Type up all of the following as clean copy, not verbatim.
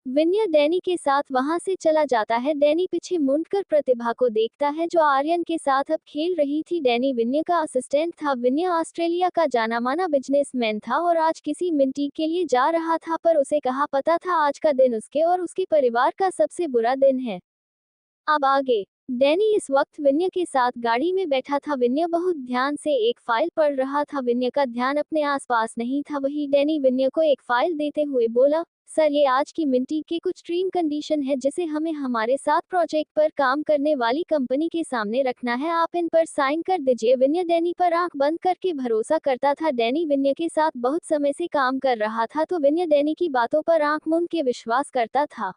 विनय Danny के साथ वहां से चला जाता है। डैनी पीछे मुड़कर प्रतिभा को देखता है जो आर्यन के साथ अब खेल रही थी। डैनी विनय का असिस्टेंट था। विनय ऑस्ट्रेलिया का जाना माना बिजनेसमैन था और आज किसी मीटिंग के लिए जा रहा था, पर उसे कहाँ पता था आज का दिन उसके और उसके परिवार का सबसे बुरा दिन है। अब आगे। डैनी इस वक्त विनय के साथ गाड़ी में बैठा था। विनय बहुत ध्यान से एक फाइल पढ़ रहा था। विनय का ध्यान अपने आसपास नहीं था। वही डैनी विनय को एक फाइल देते हुए बोला, सर ये आज की मीटिंग के कुछ टीम कंडीशन है जिसे हमें हमारे साथ प्रोजेक्ट पर काम करने वाली कंपनी के सामने रखना है, आप इन पर साइन कर दीजिए। विनय डैनी पर आंख बंद करके भरोसा करता था। डैनी विनय के साथ बहुत समय से काम कर रहा था तो विनय डैनी की बातों पर आंख मूंद के विश्वास करता था।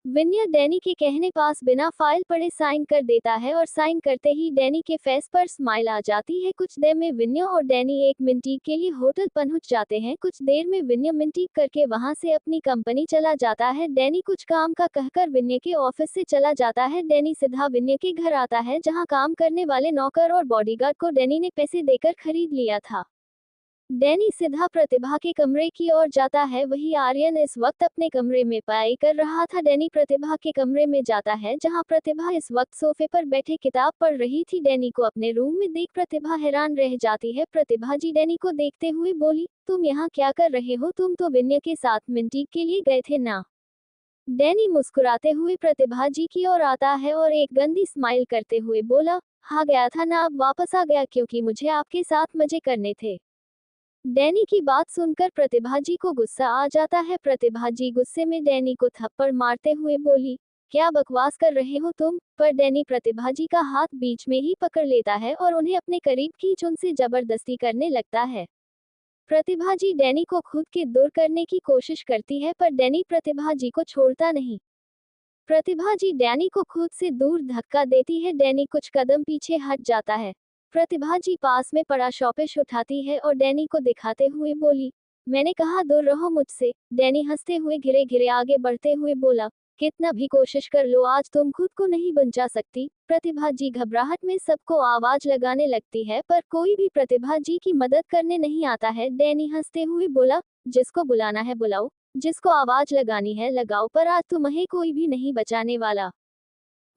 विनय डैनी के कहने पास बिना फाइल पढ़े साइन कर देता है और साइन करते ही डैनी के फेस पर स्माइल आ जाती है। कुछ देर में विनय और डैनी एक मीटिंग के लिए होटल पहुंच जाते हैं। कुछ देर में विनय मीटिंग करके वहां से अपनी कंपनी चला जाता है। डैनी कुछ काम का कहकर विनय के ऑफिस से चला जाता है। डैनी सीधा विनय के घर आता है जहां काम करने वाले नौकर और बॉडीगार्ड को डैनी ने पैसे देकर खरीद लिया था। डैनी सीधा प्रतिभा के कमरे की ओर जाता है। वही आर्यन इस वक्त अपने कमरे में पढ़ाई कर रहा था। डैनी प्रतिभा के कमरे में जाता है जहां प्रतिभा इस वक्त सोफे पर बैठे किताब पढ़ रही थी। डैनी को अपने रूम में देख प्रतिभा हैरान रह जाती है। प्रतिभा जी डैनी को देखते हुए बोली, तुम यहाँ क्या कर रहे हो? तुम तो विनय के साथ मीटिंग के लिए गए थे ना? डैनी मुस्कुराते हुए प्रतिभा जी की ओर आता है और एक गंदी स्माइल करते हुए बोला, हाँ गया था ना, अब वापस आ गया क्योंकि मुझे आपके साथ मजे करने थे। डैनी की बात सुनकर प्रतिभा जी को गुस्सा आ जाता है। प्रतिभा जी गुस्से में डैनी को थप्पड़ मारते हुए बोली, क्या बकवास कर रहे हो तुम? पर डैनी प्रतिभा जी का हाथ बीच में ही पकड़ लेता है और उन्हें अपने करीब खींच उनसे जबरदस्ती करने लगता है। प्रतिभा जी डैनी को खुद के दूर करने की कोशिश करती है पर डैनी प्रतिभा जी को छोड़ता नहीं। प्रतिभा जी डैनी को खुद से दूर धक्का देती है। डैनी कुछ कदम पीछे हट जाता है। प्रतिभा जी पास में पड़ा शॉपिश उठाती है और डैनी को दिखाते हुए बोली, मैंने कहा दूर रहो मुझसे। डैनी हंसते हुए घिरे घिरे आगे बढ़ते हुए बोला, कितना भी कोशिश कर लो आज तुम खुद को नहीं बचा सकती। प्रतिभा जी घबराहट में सबको आवाज लगाने लगती है पर कोई भी प्रतिभा जी की मदद करने नहीं आता है। डैनी हंसते हुए बोला, जिसको बुलाना है बुलाओ, जिसको आवाज लगानी है लगाओ, पर आज तुम्हें कोई भी नहीं बचाने वाला।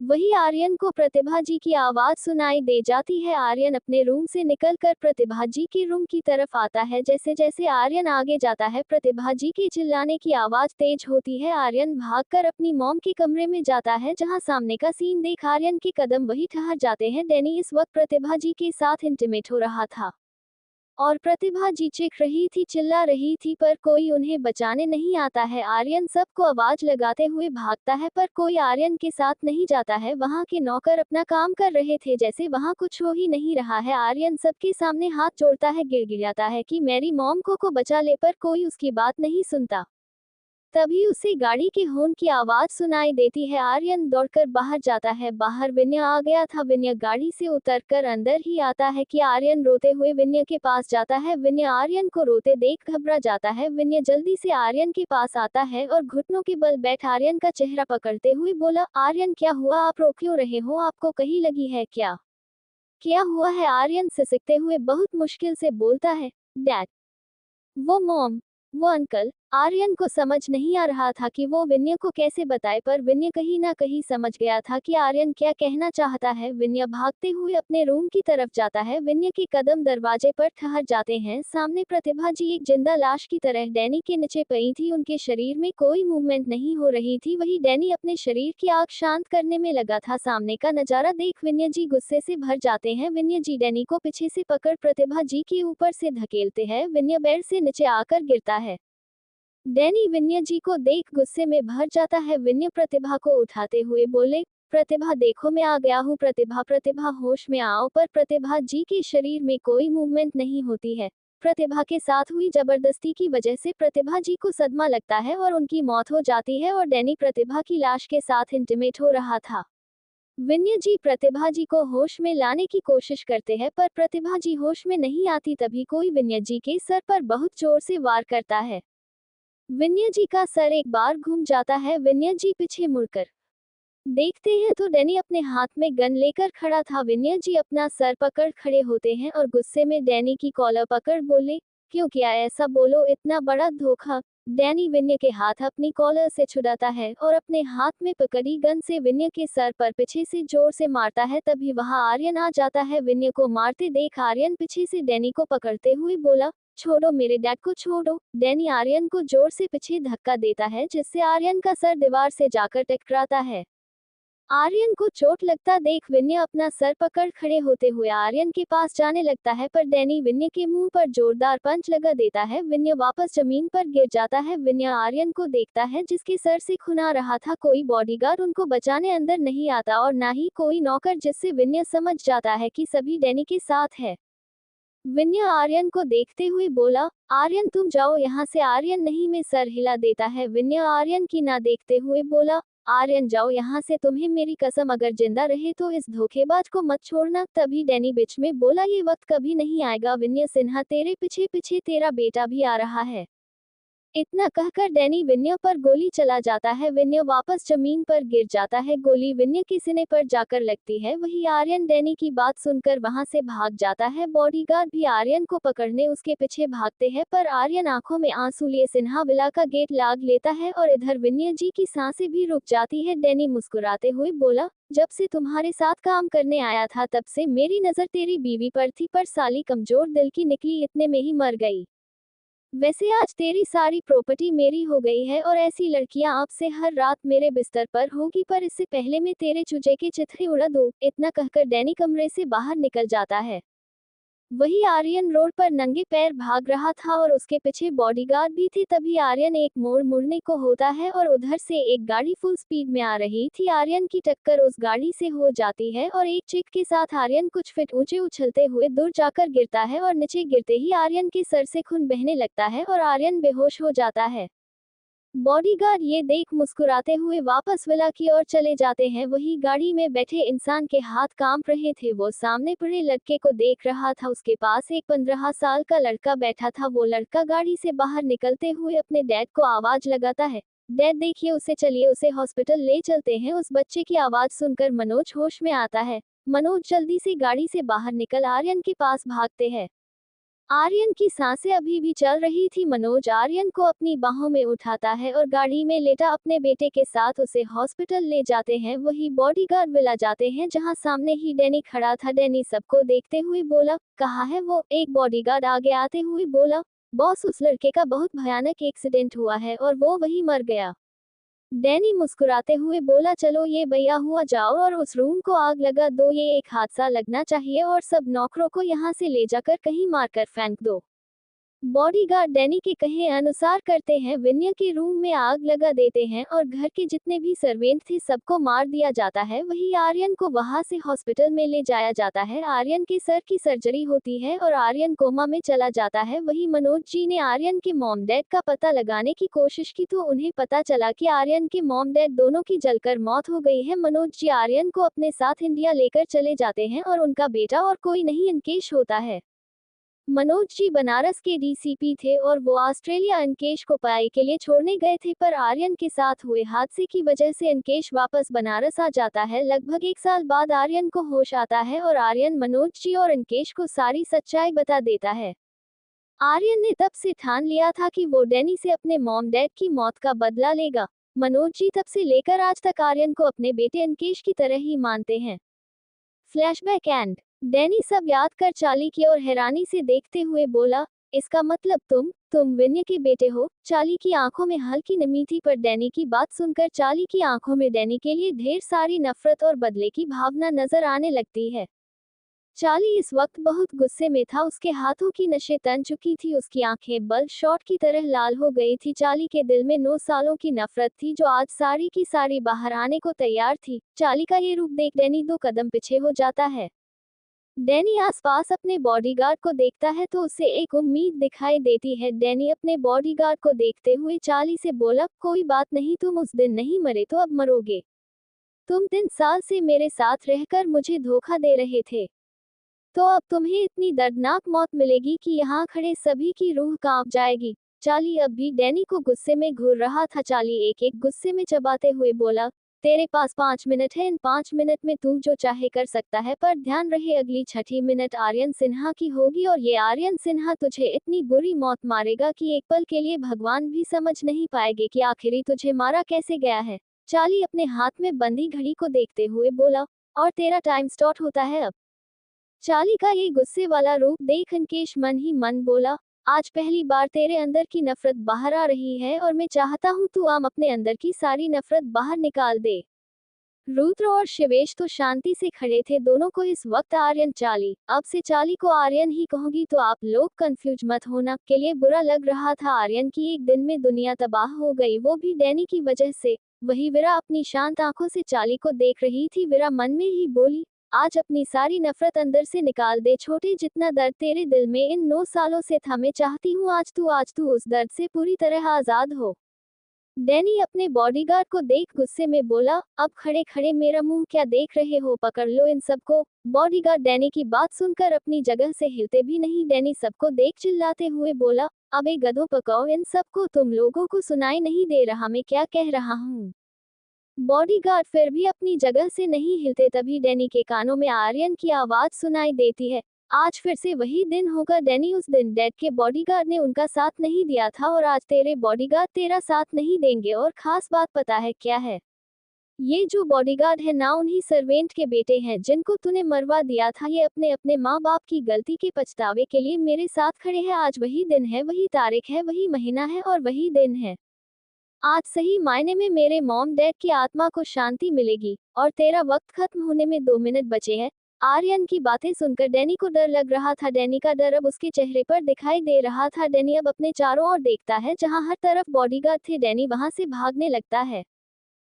वही आर्यन को प्रतिभा जी की आवाज सुनाई दे जाती है। आर्यन अपने रूम से निकलकर प्रतिभा जी के रूम की तरफ आता है। जैसे जैसे आर्यन आगे जाता है प्रतिभा जी के चिल्लाने की आवाज तेज होती है। आर्यन भागकर अपनी मॉम के कमरे में जाता है जहां सामने का सीन देख आर्यन के कदम वही ठहर जाते हैं। डैनी इस वक्त प्रतिभा जी के साथ इंटीमेट हो रहा था और प्रतिभा जी चीख रही थी, चिल्ला रही थी, पर कोई उन्हें बचाने नहीं आता है। आर्यन सबको आवाज लगाते हुए भागता है पर कोई आर्यन के साथ नहीं जाता है। वहां के नौकर अपना काम कर रहे थे जैसे वहां कुछ हो ही नहीं रहा है। आर्यन सबके सामने हाथ जोड़ता है, गिड़गिड़ाता है कि मेरी मॉम को बचा ले, पर कोई उसकी बात नहीं सुनता। तभी उसे गाड़ी के हॉर्न की आवाज सुनाई देती है। आर्यन दौड़कर बाहर जाता है। बाहर विनय आ गया था। विनय गाड़ी से उतरकर अंदर ही आता है कि आर्यन रोते हुए विनय के पास जाता है। विनय आर्यन को रोते देख घबरा जाता है। विनय जल्दी से आर्यन के पास आता है और घुटनों के बल बैठ आर्यन का चेहरा पकड़ते हुए बोला, आर्यन क्या हुआ? आप रो क्यों रहे हो? आपको कहीं लगी है क्या? क्या हुआ है? आर्यन सिसकते हुए बहुत मुश्किल से बोलता है, डैड, वो मॉम, वो अंकल। आर्यन को समझ नहीं आ रहा था कि वो विनय को कैसे बताए, पर विनय कहीं ना कहीं समझ गया था कि आर्यन क्या कहना चाहता है। विनय भागते हुए अपने रूम की तरफ जाता है। विनय के कदम दरवाजे पर ठहर जाते हैं। सामने प्रतिभा जी एक जिंदा लाश की तरह डैनी के नीचे पड़ी थी। उनके शरीर में कोई मूवमेंट नहीं हो रही थी। वही डैनी अपने शरीर की आग शांत करने में लगा था। सामने का नजारा देख विनय जी गुस्से से भर जाते हैं। विनय जी डैनी को पीछे से पकड़ प्रतिभा जी के ऊपर से धकेलते हैं। विनय बेड से नीचे आकर गिरता है। डैनी विनय जी को देख गुस्से में भर जाता है। विनय प्रतिभा को उठाते हुए बोले, प्रतिभा देखो मैं आ गया हूँ। प्रतिभा प्रतिभा होश में आओ, पर प्रतिभा जी के शरीर में कोई मूवमेंट नहीं होती है। प्रतिभा के साथ हुई जबरदस्ती की वजह से प्रतिभा जी को सदमा लगता है और उनकी मौत हो जाती है और डैनी प्रतिभा की लाश के साथ इंटीमेट हो रहा था। विनय जी प्रतिभा जी को होश में लाने की कोशिश करते हैं पर प्रतिभा जी होश में नहीं आती। तभी कोई विनय जी के सर पर बहुत जोर से वार करता है। विनय जी का सर एक बार घूम जाता है। विनय जी पीछे मुड़कर देखते हैं तो डैनी अपने हाथ में गन लेकर खड़ा था। विनय जी अपना सर पकड़ खड़े होते हैं और गुस्से में डैनी की कॉलर पकड़ बोले, क्यों किया ऐसा? बोलो, इतना बड़ा धोखा। डैनी विन्य के हाथ अपनी कॉलर से छुड़ाता है और अपने हाथ में पकड़ी गन से विन्य के सर पर पीछे से जोर से मारता है। तभी वहां आर्यन आ जाता है। विन्य को मारते देख आर्यन पीछे से डैनी को पकड़ते हुए बोला, छोड़ो, मेरे डैड को छोड़ो। डैनी आर्यन को जोर से पीछे धक्का देता है जिससे आर्यन का सर दीवार से जाकर टकराता है। आर्यन को चोट लगता देख विन्य अपना सर पकड़ खड़े होते हुए आर्यन के पास जाने लगता है, पर डैनी विन्य के मुंह पर जोरदार पंच लगा देता है। विन्य वापस जमीन पर गिर जाता है। विन्य आर्यन को देखता है जिसके सर से खून आ रहा था। कोई बॉडीगार्ड उनको बचाने अंदर नहीं आता और ना ही कोई नौकर, जिससे विन्य समझ जाता है कि सभी डैनी के साथ है। विन्य आर्यन को देखते हुए बोला, आर्यन तुम जाओ यहाँ से। आर्यन नहीं में सर हिला देता है। विन्य आर्यन की ना देखते हुए बोला, आर्यन जाओ यहाँ से, तुम्हें मेरी कसम, अगर जिंदा रहे तो इस धोखेबाज को मत छोड़ना। तभी डैनी बीच में बोला, ये वक्त कभी नहीं आएगा विन्य सिन्हा, तेरे पीछे पीछे तेरा बेटा भी आ रहा है। इतना कहकर डैनी विन्य पर गोली चला जाता है। विन्य वापस जमीन पर गिर जाता है। गोली विन्य के सीने पर जाकर लगती है। वही आर्यन डैनी की बात सुनकर वहां से भाग जाता है। बॉडीगार्ड भी आर्यन को पकड़ने उसके पीछे भागते हैं, पर आर्यन आंखों में आंसू लिए सिन्हा विला का गेट लाग लेता है और इधर विन्य जी की सांसें भी रुक जाती है। डैनी मुस्कुराते हुए बोला, जब से तुम्हारे साथ काम करने आया था तब से मेरी नजर तेरी बीवी पर थी, पर साली कमजोर दिल की निकली, इतने में ही मर गई। वैसे आज तेरी सारी प्रॉपर्टी मेरी हो गई है और ऐसी लड़कियां अब से हर रात मेरे बिस्तर पर होगी, पर इससे पहले मैं तेरे चूजे के चित्रे उड़ा दूं। इतना कहकर डैनी कमरे से बाहर निकल जाता है। वही आर्यन रोड पर नंगे पैर भाग रहा था और उसके पीछे बॉडीगार्ड भी थे। तभी आर्यन एक मोड़ मुड़ने को होता है और उधर से एक गाड़ी फुल स्पीड में आ रही थी। आर्यन की टक्कर उस गाड़ी से हो जाती है और एक चिक के साथ आर्यन कुछ फीट ऊंचे उछलते हुए दूर जाकर गिरता है और नीचे गिरते ही आर्यन के सर से खून बहने लगता है और आर्यन बेहोश हो जाता है। बॉडीगार्ड ये देख मुस्कुराते हुए वापस विला की ओर चले जाते हैं। वही गाड़ी में बैठे इंसान के हाथ कांप रहे थे। वो सामने पड़े लड़के को देख रहा था। उसके पास एक 15 साल का लड़का बैठा था। वो लड़का गाड़ी से बाहर निकलते हुए अपने डैड को आवाज लगाता है, डैड देखिए उसे, चलिए उसे हॉस्पिटल ले चलते हैं। उस बच्चे की आवाज सुनकर मनोज होश में आता है। मनोज जल्दी से गाड़ी से बाहर निकल आर्यन के पास भागते हैं। आर्यन की सांसें अभी भी चल रही थी। मनोज आर्यन को अपनी बाहों में उठाता है और गाड़ी में लेटा अपने बेटे के साथ उसे हॉस्पिटल ले जाते हैं। वही बॉडीगार्ड विला जाते हैं जहां सामने ही डैनी खड़ा था। डैनी सबको देखते हुए बोला, कहाँ है वो? एक बॉडीगार्ड आगे आते हुए बोला, बॉस उस लड़के का बहुत भयानक एक्सीडेंट हुआ है और वो वही मर गया। डैनी मुस्कुराते हुए बोला, चलो ये भैया हुआ, जाओ और उस रूम को आग लगा दो। ये एक हादसा लगना चाहिए और सब नौकरों को यहाँ से ले जाकर कहीं मारकर फेंक दो। बॉडीगार्ड डैनी के कहे अनुसार करते हैं। विन्य के रूम में आग लगा देते हैं और घर के जितने भी सर्वेंट थे सबको मार दिया जाता है। वही आर्यन को वहां से हॉस्पिटल में ले जाया जाता है। आर्यन के सर की सर्जरी होती है और आर्यन कोमा में चला जाता है। वही मनोज जी ने आर्यन के मॉम डैड का पता लगाने की कोशिश की तो उन्हें पता चला कि आर्यन के मॉम डैड दोनों की जलकर मौत हो गई है। मनोज जी आर्यन को अपने साथ इंडिया लेकर चले जाते हैं और उनका बेटा और कोई नहीं अंकेश होता है। मनोज जी बनारस के डीसीपी थे और वो ऑस्ट्रेलिया अंकेश को पढ़ाई के लिए छोड़ने गए थे, पर आर्यन के साथ हुए हादसे की वजह से अंकेश वापस बनारस आ जाता है। लगभग 1 साल बाद आर्यन को होश आता है और आर्यन मनोज जी और अंकेश को सारी सच्चाई बता देता है। आर्यन ने तब से ठान लिया था कि वो डैनी से अपने मॉम डैड की मौत का बदला लेगा। मनोज जी तब से लेकर आज तक आर्यन को अपने बेटे अंकेश की तरह ही मानते हैं। फ्लैशबैक एंड डैनी सब याद कर चार्ली की ओर हैरानी से देखते हुए बोला, इसका मतलब तुम विन्य के बेटे हो? चार्ली की आंखों में हल्की नमी थी, पर डैनी की बात सुनकर चार्ली की आंखों में डैनी के लिए ढेर सारी नफरत और बदले की भावना नजर आने लगती है। चार्ली इस वक्त बहुत गुस्से में था। उसके हाथों की नसें तन चुकी थी। उसकी आंखें बल शॉट की तरह लाल हो गई थी। चार्ली के दिल में 9 सालों की नफरत थी जो आज सारी की सारी बाहर आने को तैयार थी। चार्ली का ये रूप देख डैनी 2 कदम पीछे हो जाता है। डैनी आसपास अपने बॉडीगार्ड को देखता है तो उसे एक उम्मीद दिखाई देती है। डैनी अपने बॉडीगार्ड को देखते हुए चार्ली से बोला, कोई बात नहीं, तुम उस दिन नहीं मरे तो अब मरोगे। तुम 3 साल से मेरे साथ रहकर मुझे धोखा दे रहे थे, तो अब तुम्हें इतनी दर्दनाक मौत मिलेगी कि यहाँ खड़े सभी की रूह कांप जाएगी। चार्ली अब भी डैनी को गुस्से में घूर रहा था। चार्ली एक एक गुस्से में चबाते हुए बोला, तेरे पास 5 मिनट है, इन 5 मिनट में तू जो चाहे कर सकता है, पर ध्यान रहे अगली छठी मिनट आर्यन सिन्हा की होगी और ये आर्यन सिन्हा तुझे इतनी बुरी मौत मारेगा कि एक पल के लिए भगवान भी समझ नहीं पाएंगे कि आखिरी तुझे मारा कैसे गया है। चार्ली अपने हाथ में बंदी घड़ी को देखते हुए बोला, और तेरा टाइम स्टार्ट होता है अब। चार्ली का ये गुस्से वाला रूप देख अंकेश मन ही मन बोला, आज पहली बार तेरे अंदर की नफरत बाहर आ रही है और मैं चाहता हूँ तू आम अपने अंदर की सारी नफरत बाहर निकाल दे। रुद्र और शिवेश तो शांति से खड़े थे, दोनों को इस वक्त आर्यन चार्ली, अब से चार्ली को आर्यन ही कहूंगी तो आप लोग कंफ्यूज मत होना, के लिए बुरा लग रहा था आर्यन की एक दिन में दुनिया तबाह हो गई, वो भी डैनी की वजह से। वही वीरा अपनी शांत आंखों से चार्ली को देख रही थी। वीरा मन में ही बोली, आज अपनी सारी नफरत अंदर से निकाल दे छोटे, जितना दर्द तेरे दिल में इन 9 सालों से था, मैं चाहती हूँ आज तू उस दर्द से पूरी तरह आजाद हो। डैनी अपने बॉडीगार्ड को देख गुस्से में बोला, अब खड़े खड़े मेरा मुंह क्या देख रहे हो, पकड़ लो इन सबको। बॉडीगार्ड डैनी की बात सुनकर अपनी जगह से हिलते भी नहीं। डैनी सबको देख चिल्लाते हुए बोला, अबे गधों पकाओ इन सबको, तुम लोगों को सुनाई नहीं दे रहा मैं क्या कह रहा हूँ। बॉडीगार्ड फिर भी अपनी जगह से नहीं हिलते, तभी डैनी के कानों में आर्यन की आवाज सुनाई देती है, आज फिर से वही दिन होगा डैनी, उस दिन डैड के बॉडीगार्ड ने उनका साथ नहीं दिया था और आज तेरे बॉडीगार्ड तेरा साथ नहीं देंगे। और खास बात पता है क्या है? ये जो बॉडीगार्ड है ना, उन्हीं सर्वेंट के बेटे हैं जिनको तूने मरवा दिया था। ये अपने अपने माँ बाप की गलती के पछतावे के लिए मेरे साथ खड़े हैं। आज वही दिन है, वही तारीख है, वही महीना है और वही दिन है। आज सही मायने में मेरे मॉम डैड की आत्मा को शांति मिलेगी और तेरा वक्त खत्म होने में 2 मिनट बचे हैं। आर्यन की बातें सुनकर डैनी को डर लग रहा था। डैनी का डर अब उसके चेहरे पर दिखाई दे रहा था। डैनी अब अपने चारों ओर देखता है, जहां हर तरफ बॉडीगार्ड थे डैनी वहां से भागने लगता है।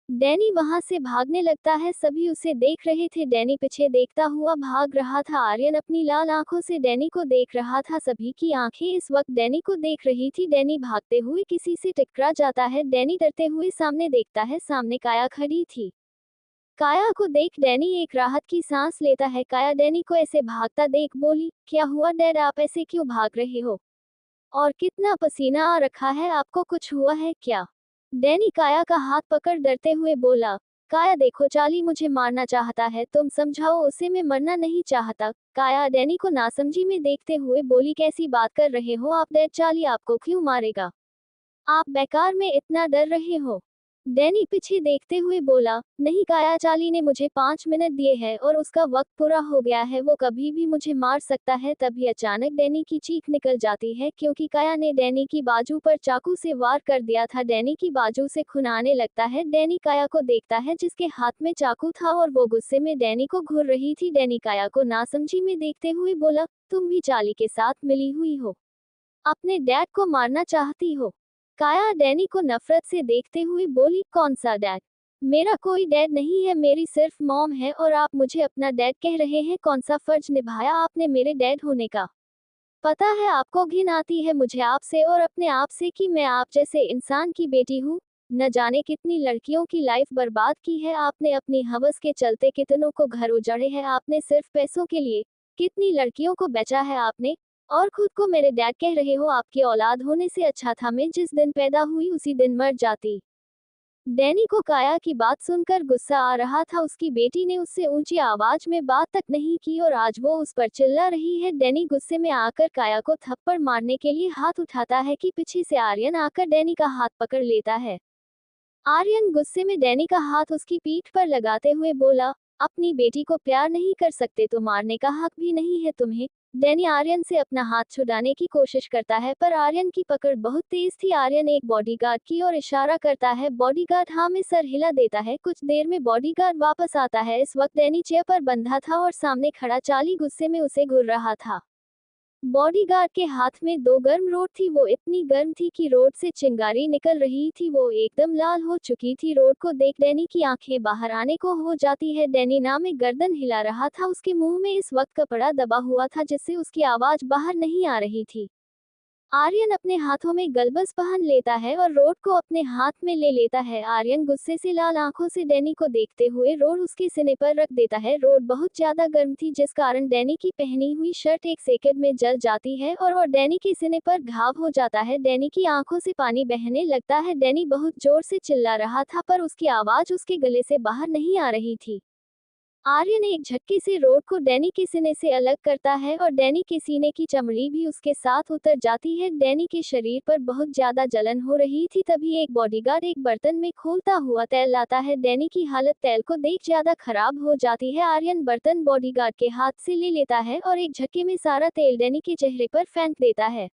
डैनी वहां से भागने लगता है, सभी उसे देख रहे थे। डैनी पीछे देखता हुआ भाग रहा था। आर्यन अपनी लाल आंखों से डैनी को देख रहा था, सभी की आंखें इस वक्त डैनी को देख रही थी। डैनी भागते हुए किसी से टकरा जाता है। डैनी डरते हुए सामने देखता है, सामने काया खड़ी थी। काया को देख डैनी एक राहत की सांस लेता है। काया डैनी को ऐसे भागता देख बोली, क्या हुआ डैड, आप ऐसे क्यों भाग रहे हो? और कितना पसीना आ रखा है आपको, कुछ हुआ है क्या? डैनी काया का हाथ पकड़ डरते हुए बोला, काया देखो चार्ली मुझे मारना चाहता है, तुम समझाओ उसे, मैं मरना नहीं चाहता। काया डैनी को नासमझी में देखते हुए बोली, कैसी बात कर रहे हो आप डैड, चार्ली आपको क्यों मारेगा? आप बेकार में इतना डर रहे हो। डैनी पीछे देखते हुए बोला, नहीं काया, चार्ली ने मुझे 5 मिनट दिए हैं और उसका वक्त पूरा हो गया है, वो कभी भी मुझे मार सकता है। तभी अचानक डैनी की चीख निकल जाती है, क्योंकि काया ने डैनी की बाजू पर चाकू से वार कर दिया था। डैनी की बाजू से खून आने लगता है। डैनी काया को देखता है जिसके हाथ में चाकू था और वो गुस्से में डैनी को घूर रही थी। डैनी काया को नासमझी में देखते हुए बोला, तुम भी चार्ली के साथ मिली हुई हो, अपने डैड को मारना चाहती हो? काया डैनी को नफरत से देखते हुए बोली, कौन सा डैड? मेरा कोई डैड नहीं है, मेरी सिर्फ मॉम है और आप मुझे अपना डैड कह रहे हैं। कौन सा फर्ज निभाया आपने मेरे डैड होने का? पता है आपको घिन आती है मुझे आपसे और अपने आप से कि मैं आप जैसे इंसान की बेटी हूँ। न जाने कितनी लड़कियों की लाइफ बर्बाद की है आपने, अपनी हवस के चलते कितनों को घर उजाड़े हैं आपने सिर्फ पैसों के लिए, कितनी लड़कियों को बेचा है आपने, और खुद को मेरे डैड कह रहे हो। आपकी औलाद होने से अच्छा था मैं जिस दिन पैदा हुई उसी दिन मर जाती। डैनी को काया की बात सुनकर गुस्सा आ रहा था। उसकी बेटी ने उससे ऊंची आवाज में बात तक नहीं की और आज वो उस पर चिल्ला रही है। डैनी गुस्से में आकर काया को थप्पड़ मारने के लिए हाथ उठाता है कि पीछे से आर्यन आकर डैनी का हाथ पकड़ लेता है। आर्यन गुस्से में डैनी का हाथ उसकी पीठ पर लगाते हुए बोला, अपनी बेटी को प्यार नहीं कर सकते तो मारने का हक भी नहीं है तुम्हें। डैनी आर्यन से अपना हाथ छुड़ाने की कोशिश करता है, पर आर्यन की पकड़ बहुत तेज थी। आर्यन एक बॉडीगार्ड की ओर इशारा करता है। बॉडीगार्ड हाँ में सर हिला देता है। कुछ देर में बॉडीगार्ड वापस आता है। इस वक्त डैनी चेयर पर बंधा था और सामने खड़ा चार्ली गुस्से में उसे घूर रहा था। बॉडीगार्ड के हाथ में 2 गर्म रोड थी, वो इतनी गर्म थी कि रोड से चिंगारी निकल रही थी, वो एकदम लाल हो चुकी थी। रोड को देख डैनी की आंखें बाहर आने को हो जाती है। डैनी ना में गर्दन हिला रहा था, उसके मुंह में इस वक्त कपड़ा दबा हुआ था जिससे उसकी आवाज बाहर नहीं आ रही थी। आर्यन अपने हाथों में गलबस पहन लेता है और रोड को अपने हाथ में ले लेता है। आर्यन गुस्से से लाल आंखों से डैनी को देखते हुए रोड उसके सीने पर रख देता है। रोड बहुत ज्यादा गर्म थी जिस कारण डैनी की पहनी हुई शर्ट एक सेकंड में जल जाती है और डैनी के सीने पर घाव हो जाता है। डैनी की आंखों से पानी बहने लगता है। डैनी बहुत जोर से चिल्ला रहा था पर उसकी आवाज उसके गले से बाहर नहीं आ रही थी। आर्यन एक झटके से रोड को डैनी के सीने से अलग करता है और डैनी के सीने की चमड़ी भी उसके साथ उतर जाती है। डैनी के शरीर पर बहुत ज्यादा जलन हो रही थी। तभी एक बॉडीगार्ड एक बर्तन में खोलता हुआ तेल लाता है। डैनी की हालत तेल को देख ज्यादा खराब हो जाती है। आर्यन बर्तन बॉडीगार्ड के हाथ से ले लेता है और एक झटके में सारा तेल डैनी के चेहरे पर फेंक देता है।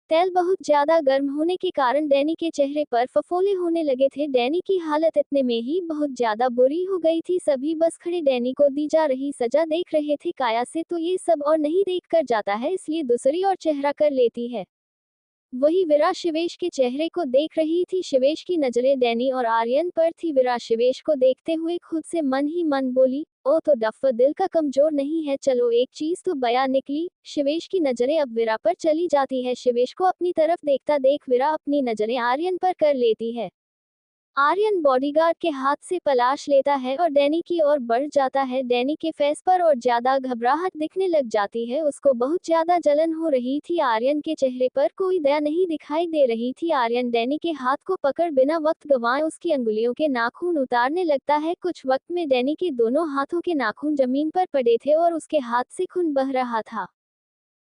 तेल बहुत ज्यादा गर्म होने के कारण डैनी के चेहरे पर फफोले होने लगे थे। डैनी की हालत इतने में ही बहुत ज्यादा बुरी हो गई थी। सभी बस खड़े डैनी को दी जा रही सजा देख रहे थे। काया से तो ये सब और नहीं देख कर जाता है, इसलिए दूसरी और चेहरा कर लेती है। वही विरा शिवेश के चेहरे को देख रही थी। शिवेश की नजरें डैनी और आर्यन पर थी। विरा शिवेश को देखते हुए खुद से मन ही मन बोली, ओ तो डफ़र दिल का कमजोर नहीं है, चलो एक चीज तो बया निकली। शिवेश की नजरें अब विरा पर चली जाती है। शिवेश को अपनी तरफ देखता देख विरा अपनी नजरें आर्यन पर कर लेती है। आर्यन बॉडीगार्ड के हाथ से तलाश लेता है और डैनी की ओर बढ़ जाता है। डैनी के फेस पर और ज्यादा घबराहट दिखने लग जाती है। उसको बहुत ज्यादा जलन हो रही थी। आर्यन के चेहरे पर कोई दया नहीं दिखाई दे रही थी। आर्यन डैनी के हाथ को पकड़ बिना वक्त गंवाए उसकी अंगुलियों के नाखून उतारने लगता है। कुछ वक्त में डैनी के दोनों हाथों के नाखून जमीन पर पड़े थे और उसके हाथ से खून बह रहा था।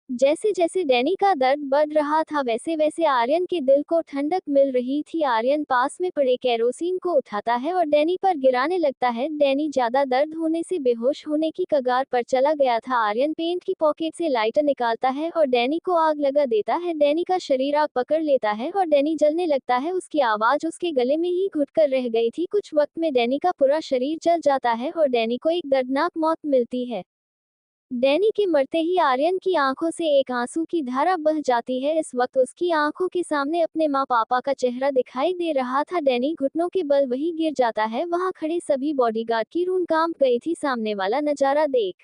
जैसे जैसे डैनी का दर्द बढ़ रहा था वैसे वैसे आर्यन के दिल को ठंडक मिल रही थी। आर्यन पास में पड़े केरोसिन को उठाता है और डैनी पर गिराने लगता है। डैनी ज्यादा दर्द होने से बेहोश होने की कगार पर चला गया था। आर्यन पेंट की पॉकेट से लाइटर निकालता है और डैनी को आग लगा देता है। डैनी का शरीर आग पकड़ लेता है और डैनी जलने लगता है। उसकी आवाज उसके गले में ही घुट कर रह गई थी। कुछ वक्त में डैनी का पूरा शरीर जल जाता है और डैनी को एक दर्दनाक मौत मिलती है। डैनी के मरते ही आर्यन की आंखों से एक आंसू की धारा बह जाती है। इस वक्त उसकी आंखों के सामने अपने माँ पापा का चेहरा दिखाई दे रहा था। डैनी घुटनों के बल वही गिर जाता है। वहां खड़े सभी बॉडीगार्ड की रूह कांप गई थी सामने वाला नजारा देख।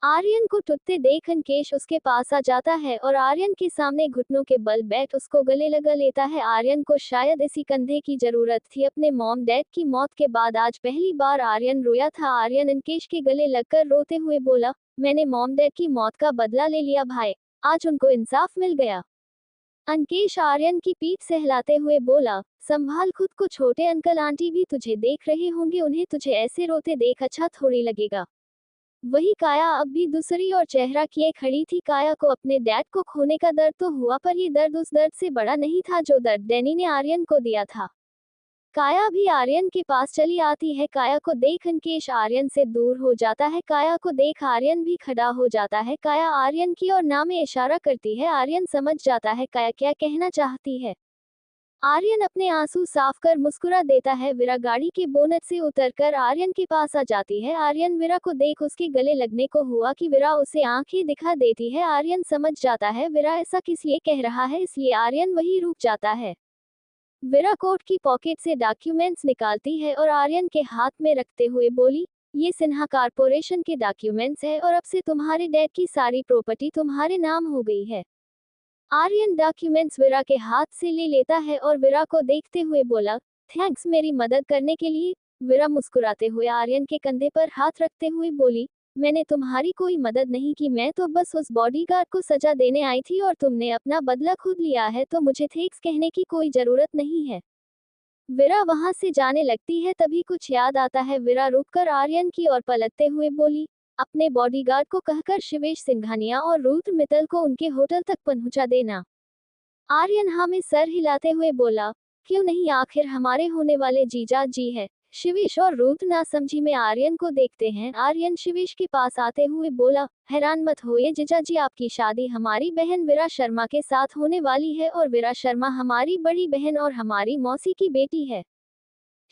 आर्यन को टूटते देख अंकेश उसके पास आ जाता है और आर्यन के सामने घुटनों के बल बैठ उसको गले लगा लेता है। आर्यन को शायद इसी कंधे की जरूरत थी। अपने मॉम डैड की मौत के बाद आज पहली बार आर्यन रोया था। आर्यन अंकेश के गले लगकर रोते हुए बोला, मैंने मॉम डैड की मौत का बदला ले लिया भाई, आज उनको इंसाफ मिल गया। अंकेश आर्यन की पीठ सहलाते हुए बोला, संभाल खुद को, छोटे अंकल आंटी भी तुझे देख रहे होंगे, उन्हें तुझे ऐसे रोते देख अच्छा थोड़ी लगेगा। वही काया अब भी दूसरी ओर चेहरा किए खड़ी थी। काया को अपने डैड को खोने का दर्द तो हुआ पर ये दर्द उस दर्द से बड़ा नहीं था जो दर्द डैनी ने आर्यन को दिया था। काया भी आर्यन के पास चली आती है। काया को देख अंकेश आर्यन से दूर हो जाता है। काया को देख आर्यन भी खड़ा हो जाता है। काया आर्यन की ओर नाम में इशारा करती है। आर्यन समझ जाता है काया क्या कहना चाहती है। आर्यन अपने आंसू साफ कर मुस्कुरा देता है। विरा गाड़ी के बोनट से उतरकर आर्यन के पास आ जाती है। आर्यन विरा को देख उसके गले लगने को हुआ कि विरा उसे आंखें दिखा देती है। आर्यन समझ जाता है विरा ऐसा किस लिए कह रहा है, इसलिए आर्यन वही रुक जाता है। विरा कोट की पॉकेट से डॉक्यूमेंट्स निकालती है और आर्यन के हाथ में रखते हुए बोली, ये सिन्हा कारपोरेशन के डॉक्यूमेंट्स है और अब से तुम्हारे डैड की सारी प्रॉपर्टी तुम्हारे नाम हो गई है। आर्यन डॉक्यूमेंट्स विरा के हाथ से ले लेता है और विरा को देखते हुए बोला, थैंक्स मेरी मदद करने के लिए। विरा मुस्कुराते हुए आर्यन के कंधे पर हाथ रखते हुए बोली, मैंने तुम्हारी कोई मदद नहीं की, मैं तो बस उस बॉडीगार्ड को सजा देने आई थी और तुमने अपना बदला खुद लिया है तो मुझे थैंक्स कहने की कोई जरूरत नहीं है। विरा वहां से जाने लगती है तभी कुछ याद आता है। विरा रुककर आर्यन की ओर पलटते हुए बोली, अपने बॉडीगार्ड को कहकर शिवेश सिंघानिया और रुद्र मित्तल को उनके होटल तक पहुंचा देना। आर्यन हाँ में सर हिलाते हुए बोला, क्यों नहीं, आखिर हमारे होने वाले जीजा जी है। शिवेश और रुद्र नासमझी में आर्यन को देखते हैं। आर्यन शिवेश के पास आते हुए बोला, हैरान मत होइए जीजा जी, आपकी शादी हमारी बहन विरा शर्मा के साथ होने वाली है और विरा शर्मा हमारी बड़ी बहन और हमारी मौसी की बेटी है।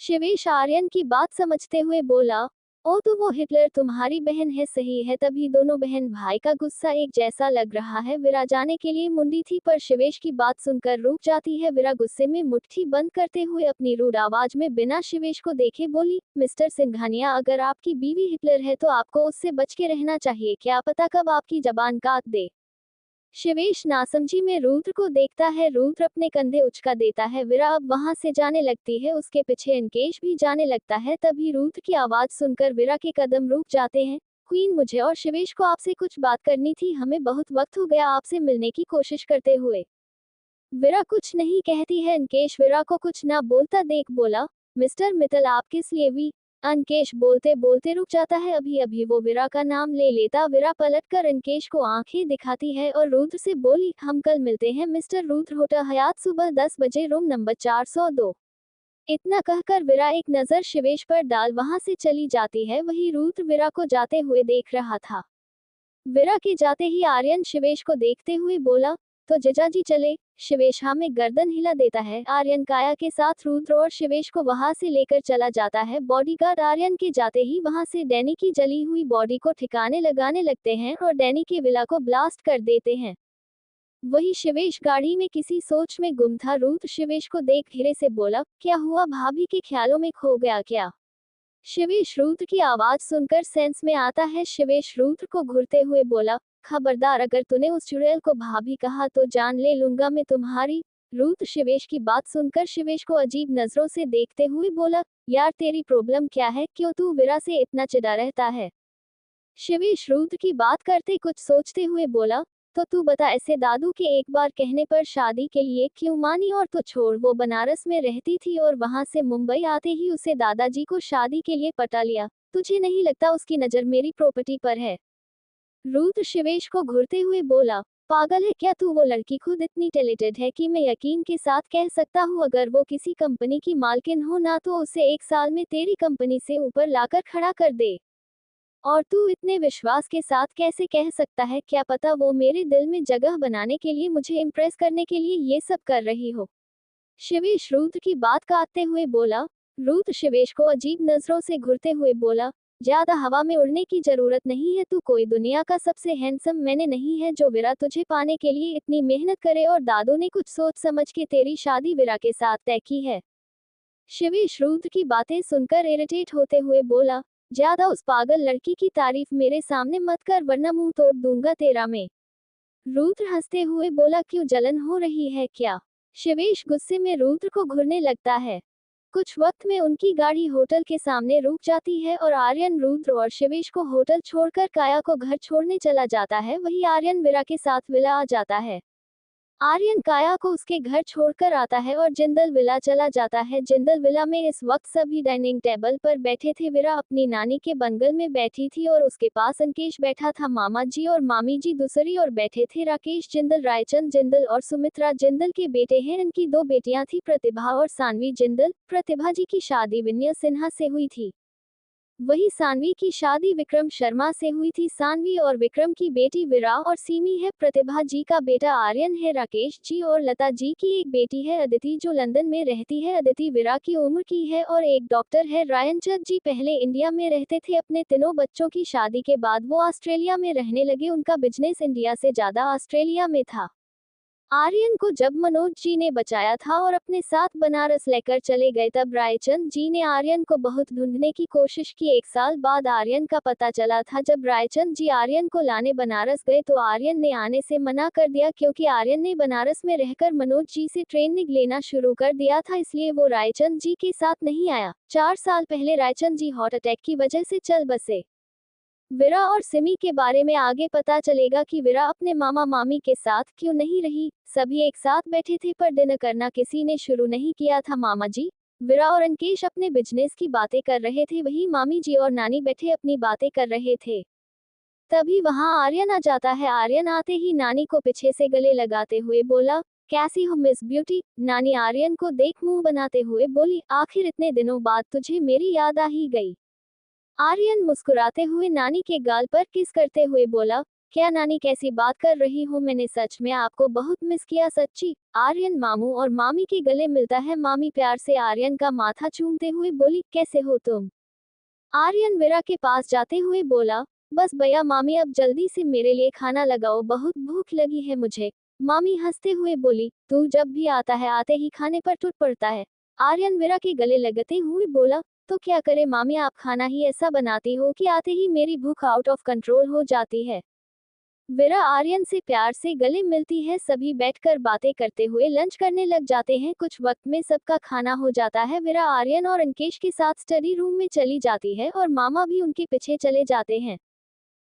शिवेश आर्यन की बात समझते हुए बोला, ओ तो वो हिटलर तुम्हारी बहन है, सही है। तभी दोनों बहन भाई का गुस्सा एक जैसा लग रहा है। विरा जाने के लिए मुंडी थी पर शिवेश की बात सुनकर रुक जाती है। विरा गुस्से में मुट्ठी बंद करते हुए अपनी रूड आवाज में बिना शिवेश को देखे बोली, मिस्टर सिंघानिया, अगर आपकी बीवी हिटलर है तो आपको उससे बच के रहना चाहिए, क्या पता कब आपकी जबान काट दे। शिवेश नासमझी में रुद्र को देखता है। रुद्र अपने कंधे उचका देता है। वीरा अब वहां से जाने लगती है। उसके पीछे अंकेश भी जाने लगता है। तभी रुद्र की आवाज सुनकर वीरा के कदम रुक जाते हैं। क्वीन, मुझे और शिवेश को आपसे कुछ बात करनी थी। हमें बहुत वक्त हो गया आपसे मिलने की कोशिश करते हुए। वीरा कुछ नहीं कहती है। अंकेश वीरा को कुछ ना बोलता देख बोला, मिस्टर मित्तल आप किस लिए भी। अंकेश बोलते बोलते रुक जाता है। अभी अभी वो वीरा का नाम ले लेता। वीरा पलटकर अंकेश को आंखें दिखाती है और रुद्र से बोली, हम कल मिलते हैं मिस्टर रुद्र, होटल हयात, सुबह 10 बजे, रूम नंबर 402। इतना कहकर वीरा एक नजर शिवेश पर डाल वहां से चली जाती है। वही रुद्र वीरा को जाते हुए देख रहा था। वीरा के जाते ही आर्यन शिवेश को देखते हुए बोला, तो जीजाजी चले। शिवेश हाँ में गर्दन हिला देता है। आर्यन काया के साथ रुद्र और शिवेश को वहां से लेकर चला जाता है। बॉडीगार्ड आर्यन के जाते ही वहां से डैनी की जली हुई बॉडी को ठिकाने लगाने लगते हैं और डैनी के विला को ब्लास्ट कर देते हैं। वही शिवेश गाड़ी में किसी सोच में गुम था। रुद्र शिवेश को देख धीरे से बोला, क्या हुआ, भाभी के ख्यालों में खो गया क्या। शिवेश रुद्र की आवाज सुनकर सेंस में आता है। शिवेश रुद्र को घूरते हुए बोला, खबरदार, अगर तूने उस चुड़ैल को भाभी कहा तो जान ले लूंगा मैं तुम्हारी। रुद्र शिवेश की बात सुनकर शिवेश को अजीब नजरों से देखते हुए बोला, यार तेरी प्रॉब्लम क्या है, क्यों तू वीरा से इतना चिढ़ा रहता है। शिवेश रुद्र की बात करते कुछ सोचते हुए बोला, तो तू बता, ऐसे दादू के एक बार कहने पर शादी के लिए क्यों मानी। और तो छोड़, वो बनारस में रहती थी और वहां से मुंबई आते ही उसे दादाजी को शादी के लिए पटा लिया। तुझे नहीं लगता उसकी नजर मेरी प्रॉपर्टी पर है। रुद्र शिवेश को घूरते हुए बोला, पागल है क्या तू, वो लड़की खुद इतनी टैलेंटेड है कि मैं यकीन के साथ कह सकता हूँ अगर वो किसी कंपनी की मालकिन हो ना तो उसे 1 साल में तेरी कंपनी से ऊपर लाकर खड़ा कर दे। और तू इतने विश्वास के साथ कैसे कह सकता है, क्या पता वो मेरे दिल में जगह बनाने के लिए, मुझे इम्प्रेस करने के लिए ये सब कर रही हो। शिवेश रुद्र की बात काटते हुए बोला। रुद्र शिवेश को अजीब नजरों से घूरते हुए बोला, ज्यादा हवा में उड़ने की जरूरत नहीं है। तू कोई दुनिया का सबसे हैंडसम मैंने नहीं है जो वीरा तुझे पाने के लिए इतनी मेहनत करे, और दादू ने कुछ सोच समझ के तेरी शादी वीरा के साथ तय की है। शिवेश रुद्र की बातें सुनकर इरिटेट होते हुए बोला, ज्यादा उस पागल लड़की की तारीफ मेरे सामने मत कर वरना मुंह तोड़ दूंगा तेरा मैं। रुद्र हंसते हुए बोला, क्यों, जलन हो रही है क्या। शिवेश गुस्से में रुद्र को घूरने लगता है। कुछ वक्त में उनकी गाड़ी होटल के सामने रुक जाती है और आर्यन रुद्र और शिवेश को होटल छोड़कर काया को घर छोड़ने चला जाता है। वही आर्यन वीरा के साथ विला आ जाता है। आर्यन काया को उसके घर छोड़कर आता है और जिंदल विला चला जाता है। जिंदल विला में इस वक्त सभी डाइनिंग टेबल पर बैठे थे। वीरा अपनी नानी के बंगल में बैठी थी और उसके पास अंकेश बैठा था। मामा जी और मामी जी दूसरी और बैठे थे। राकेश जिंदल रायचंद जिंदल और सुमित्रा जिंदल के बेटे हैं। इनकी 2 बेटियां थी, प्रतिभा और सानवी जिंदल। प्रतिभा जी की शादी विनय सिन्हा से हुई थी। वही सानवी की शादी विक्रम शर्मा से हुई थी। सानवी और विक्रम की बेटी वीरा और सीमी है। प्रतिभा जी का बेटा आर्यन है। राकेश जी और लता जी की एक बेटी है अदिति जो लंदन में रहती है। अदिति वीरा की उम्र की है और एक डॉक्टर है। रायनचंद जी पहले इंडिया में रहते थे। अपने तीनों बच्चों की शादी के बाद वो ऑस्ट्रेलिया में रहने लगे। उनका बिजनेस इंडिया से ज्यादा ऑस्ट्रेलिया में था। आर्यन को जब मनोज जी ने बचाया था और अपने साथ बनारस लेकर चले गए तब रायचंद जी ने आर्यन को बहुत ढूंढने की कोशिश की। 1 साल बाद आर्यन का पता चला था। जब रायचंद जी आर्यन को लाने बनारस गए तो आर्यन ने आने से मना कर दिया क्योंकि आर्यन ने बनारस में रहकर मनोज जी से ट्रेनिंग लेना शुरू कर दिया था, इसलिए वो रायचंद जी के साथ नहीं आया। 4 साल पहले रायचंद जी हार्ट अटैक की वजह से चल बसे। वीरा और सिमी के बारे में आगे पता चलेगा कि वीरा अपने मामा मामी के साथ क्यों नहीं रही। सभी एक साथ बैठे थे पर डिनर करना किसी ने शुरू नहीं किया था। मामा जी, वीरा और अंकेश अपने बिजनेस की बातें कर रहे थे। वही मामी जी और नानी बैठे अपनी बातें कर रहे थे। तभी वहां आर्यन आ जाता है। आर्यन आते ही नानी को पीछे से गले लगाते हुए बोला, कैसी हो मिस ब्यूटी। नानी आर्यन को देख मुंह बनाते हुए बोली, आखिर इतने दिनों बाद तुझे मेरी याद आ ही गई। आर्यन मुस्कुराते हुए नानी के गाल पर किस करते हुए बोला, क्या नानी कैसी बात कर रही हो, मैंने सच में आपको बहुत मिस किया सच्ची। आर्यन मामू और मामी के गले मिलता है। मामी प्यार से आर्यन का माथा चूमते हुए बोली, कैसे हो तुम। आर्यन वीरा के पास जाते हुए बोला, बस भैया मामी अब जल्दी से मेरे लिए खाना लगाओ, बहुत भूख लगी है मुझे। मामी हंसते हुए बोली, तू जब भी आता है आते ही खाने पर टूट पड़ता है। आर्यन वीरा के गले लगते हुए बोला, तो क्या करे मामी, आप खाना ही ऐसा बनाती हो कि आते ही मेरी भूख आउट ऑफ कंट्रोल हो जाती है। विरा आर्यन से प्यार से गले मिलती है, सभी बैठकर बातें करते हुए लंच करने लग जाते हैं। कुछ वक्त में सबका खाना हो जाता है। विरा आर्यन और अंकेश के साथ स्टडी रूम में चली जाती है और मामा भी उनके पीछे चले जाते हैं।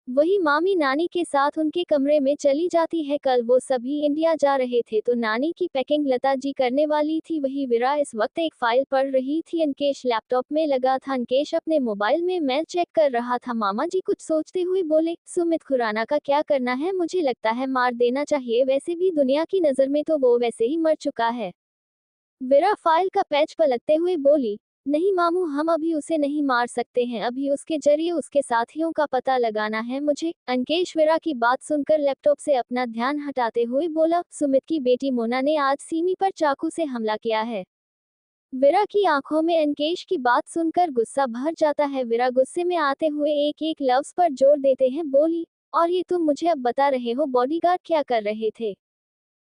वही मामी नानी के साथ उनके कमरे में चली जाती है। कल वो सभी इंडिया जा रहे थे तो नानी की पैकिंग लता जी करने वाली थी। वही विरा इस वक्त एक फाइल पढ़ रही थी। अंकेश लैपटॉप में लगा था। अंकेश अपने मोबाइल में मेल चेक कर रहा था। मामा जी कुछ सोचते हुए बोले, सुमित खुराना का क्या करना है? मुझे लगता है मार देना चाहिए, वैसे भी दुनिया की नजर में तो वो वैसे ही मर चुका है। विरा फाइल का पेज पलटते हुए बोली, नहीं मामू, हम अभी उसे नहीं मार सकते हैं, अभी उसके जरिए उसके साथियों का पता लगाना है मुझे। अंकेश विरा की बात सुनकर लैपटॉप से अपना ध्यान हटाते हुए बोला, सुमित की बेटी मोना ने आज सीमी पर चाकू से हमला किया है। विरा की आंखों में अंकेश की बात सुनकर गुस्सा भर जाता है। विरा गुस्से में आते हुए एक एक लफ्ज पर जोर देते हैं, बोली, और ये तुम मुझे अब बता रहे हो बॉडीगार्ड क्या कर रहे थे?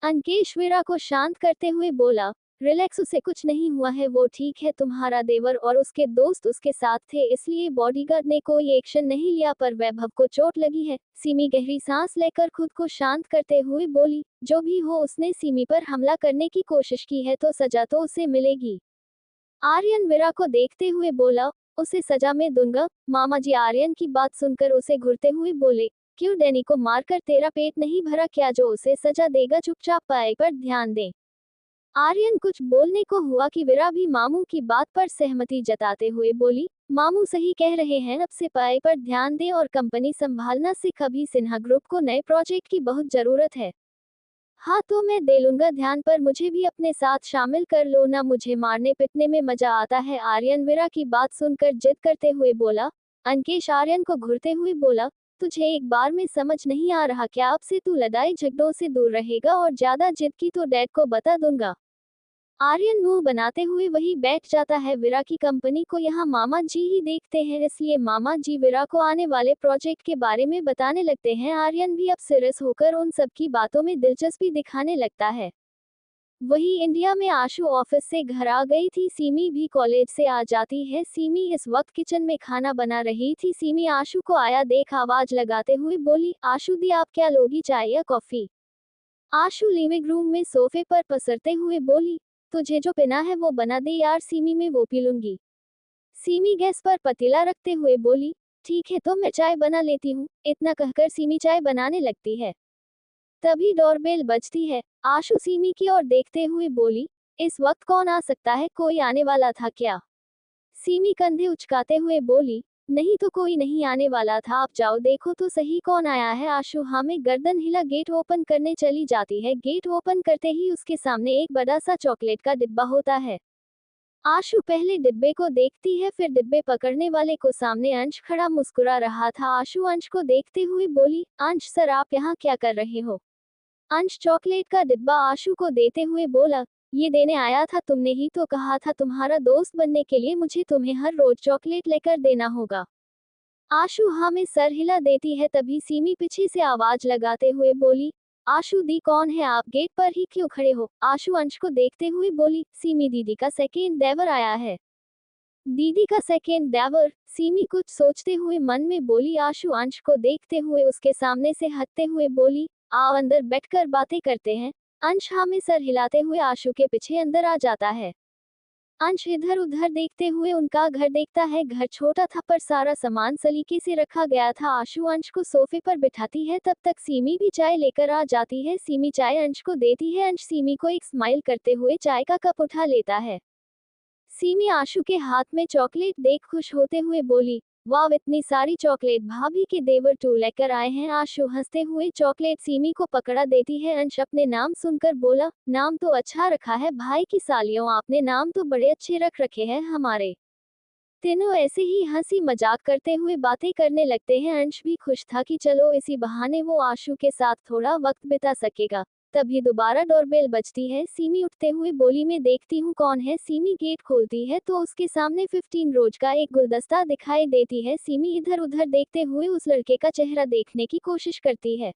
अंकेश विरा को शांत करते हुए बोला, रिलैक्स, उसे कुछ नहीं हुआ है, वो ठीक है। तुम्हारा देवर और उसके दोस्त उसके साथ थे, इसलिए बॉडीगार्ड ने कोई एक्शन नहीं लिया, पर वैभव को चोट लगी है। सीमी गहरी सांस लेकर खुद को शांत करते हुए बोली, जो भी हो, उसने सीमी पर हमला करने की कोशिश की है तो सजा तो उसे मिलेगी। आर्यन विरा को देखते हुए बोला, उसे सजा में दूंगा। मामा जी आर्यन की बात सुनकर उसे घूरते हुए बोले, क्यों? डैनी को मारकर तेरा पेट नहीं भरा क्या जो उसे सजा देगा? चुपचाप पढ़ाई पर ध्यान दे। आर्यन कुछ बोलने को हुआ कि विरा भी मामू की बात पर सहमति जताते हुए बोली, मामू सही कह रहे हैं, अब से पढ़ाई पर ध्यान दे और कंपनी संभालना सीख। अभी सिन्हा ग्रुप को नए प्रोजेक्ट की बहुत जरूरत है। हाँ तो मैं दे लूंगा ध्यान, पर मुझे भी अपने साथ शामिल कर लो ना, मुझे मारने पिटने में मजा आता है। आर्यन विरा की बात सुनकर जिद करते हुए बोला। अंकेश आर्यन को घूरते हुए बोला, तुझे एक बार में समझ नहीं आ रहा क्या? अब से तू लड़ाई झगड़ों से दूर रहेगा और ज्यादा जिद की तो डैड को बता दूंगा। आर्यन मुंह बनाते हुए वही बैठ जाता है। विरा की कंपनी को यहाँ मामा जी ही देखते हैं, इसलिए मामा जी विरा को आने वाले प्रोजेक्ट के बारे में बताने लगते हैं। आर्यन भी अब सीरियस होकर उन सबकी बातों में दिलचस्पी दिखाने लगता है। वही इंडिया में आशु ऑफिस से घर आ गई थी। सीमी भी कॉलेज से आ जाती है। सीमी इस वक्त किचन में खाना बना रही थी। सीमी आशु को आया देख आवाज लगाते हुए बोली, आशु दी, आप क्या लोगी, चाय या कॉफी? आशु लिविंग रूम में सोफे पर पसरते हुए बोली, तुझे जो पीना है वो बना दे यार सीमी, मैं वो पी लूंगी। सीमी गैस पर पतीला रखते हुए बोली, ठीक है तो मैं चाय बना लेती हूँ। इतना कहकर सीमी चाय बनाने लगती है। तभी डोरबेल बजती है। आशु सीमी की ओर देखते हुए बोली, इस वक्त कौन आ सकता है? कोई आने वाला था क्या? सीमी कंधे उचकाते हुए बोली, नहीं तो कोई नहीं आने वाला था, आप जाओ देखो तो सही कौन आया है। आशु हाँ में गर्दन हिला गेट ओपन करने चली जाती है। गेट ओपन करते ही उसके सामने एक बड़ा सा चॉकलेट का डिब्बा होता है। आशु पहले डिब्बे को देखती है, फिर डिब्बे पकड़ने वाले को। सामने अंश खड़ा मुस्कुरा रहा था। आशु अंश को देखते हुए बोली, अंश सर, आप यहाँ क्या कर रहे हो? अंश चॉकलेट का डिब्बा आशु को देते हुए बोला, ये देने आया था, तुमने ही तो कहा था तुम्हारा दोस्त बनने के लिए मुझे तुम्हें हर रोज चॉकलेट लेकर देना होगा। आशु हाँ में सर हिला देती है। तभी सीमी पीछे से आवाज लगाते हुए बोली, आशु दी, कौन है आप? गेट पर ही क्यों खड़े हो? आशु अंश को देखते हुए बोली, सीमी दीदी का सेकेंड देवर आया है। दीदी का सेकेंड देवर? सीमी कुछ सोचते हुए मन में बोली। आशु अंश को देखते हुए उसके सामने से हटते हुए बोली, आओ अंदर बैठकर बातें करते हैं। अंश हाँ में सर हिलाते हुए आशु के पीछे अंदर आ जाता है। अंश इधर उधर देखते हुए उनका घर देखता है। घर छोटा था पर सारा सामान सलीके से रखा गया था। आशु अंश को सोफे पर बिठाती है, तब तक सीमी भी चाय लेकर आ जाती है। सीमी चाय अंश को देती है। अंश सीमी को एक स्माइल करते हुए चाय का कप उठा लेता है। सीमी आशु के हाथ में चॉकलेट देख खुश होते हुए बोली, वाह, इतनी सारी चॉकलेट, भाभी के देवर टू लेकर आए हैं। आशु हंसते हुए चॉकलेट सीमी को पकड़ा देती है। अंश अपने नाम सुनकर बोला, नाम तो अच्छा रखा है भाई की सालियों, आपने नाम तो बड़े अच्छे रख रखे हैं हमारे। तीनों ऐसे ही हंसी मजाक करते हुए बातें करने लगते हैं। अंश भी खुश था कि चलो इसी बहाने वो आशु के साथ थोड़ा वक्त बिता सकेगा। तभी दोबारा डोरबेल बजती है। सीमी उठते हुए बोली, मैं देखती हूँ कौन है। सीमी गेट खोलती है तो उसके सामने 15 रोज का एक गुलदस्ता दिखाई देती है। सीमी इधर उधर देखते हुए उस लड़के का चेहरा देखने की कोशिश करती है,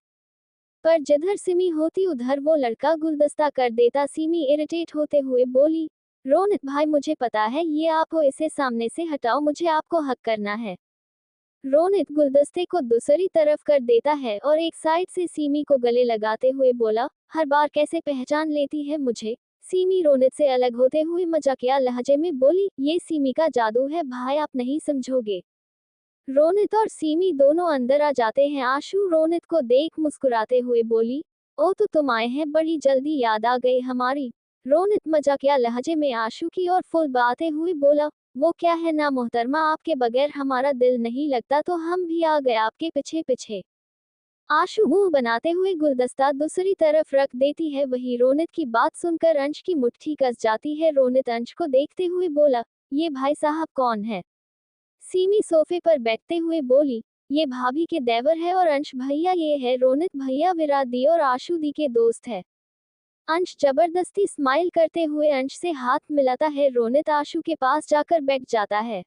पर जिधर सिमी होती उधर वो लड़का गुलदस्ता कर देता। सीमी इरिटेट होते हुए बोली, रोनित भाई, मुझे पता है ये आप हो, इसे सामने से हटाओ, मुझे आपको हक करना है। रोनित गुलदस्ते को दूसरी तरफ कर देता है और एक साइड से सीमी को गले लगाते हुए बोला, हर बार कैसे पहचान लेती है मुझे। सीमी रोनित से अलग होते हुए मजाकिया लहजे में बोली, ये सीमी का जादू है भाई, आप नहीं समझोगे। रोनित और सीमी दोनों अंदर आ जाते हैं। आशु रोनित को देख मुस्कुराते हुए बोली, ओ तो तुम आए हैं, बड़ी जल्दी याद आ गई हमारी। रोनित मजाकिया लहजे में आशु की ओर फुल बाते हुए बोला, वो क्या है ना मोहतरमा, आपके बगैर हमारा दिल नहीं लगता, तो हम भी आ गए आपके पीछे पीछे। आशु मुंह बनाते हुए गुलदस्ता दूसरी तरफ रख देती है। वही रोनित की बात सुनकर अंश की मुट्ठी कस जाती है। रोनित अंश को देखते हुए बोला, ये भाई साहब कौन है। सीमी सोफे पर बैठते हुए बोली, ये भाभी के देवर है और अंश भैया ये है रोनित भैया, विराट दी और आशु दी के दोस्त है। अंश जबरदस्ती स्माइल करते हुए अंश से हाथ मिलाता है। रोनित आशु के पास जाकर बैठ जाता है।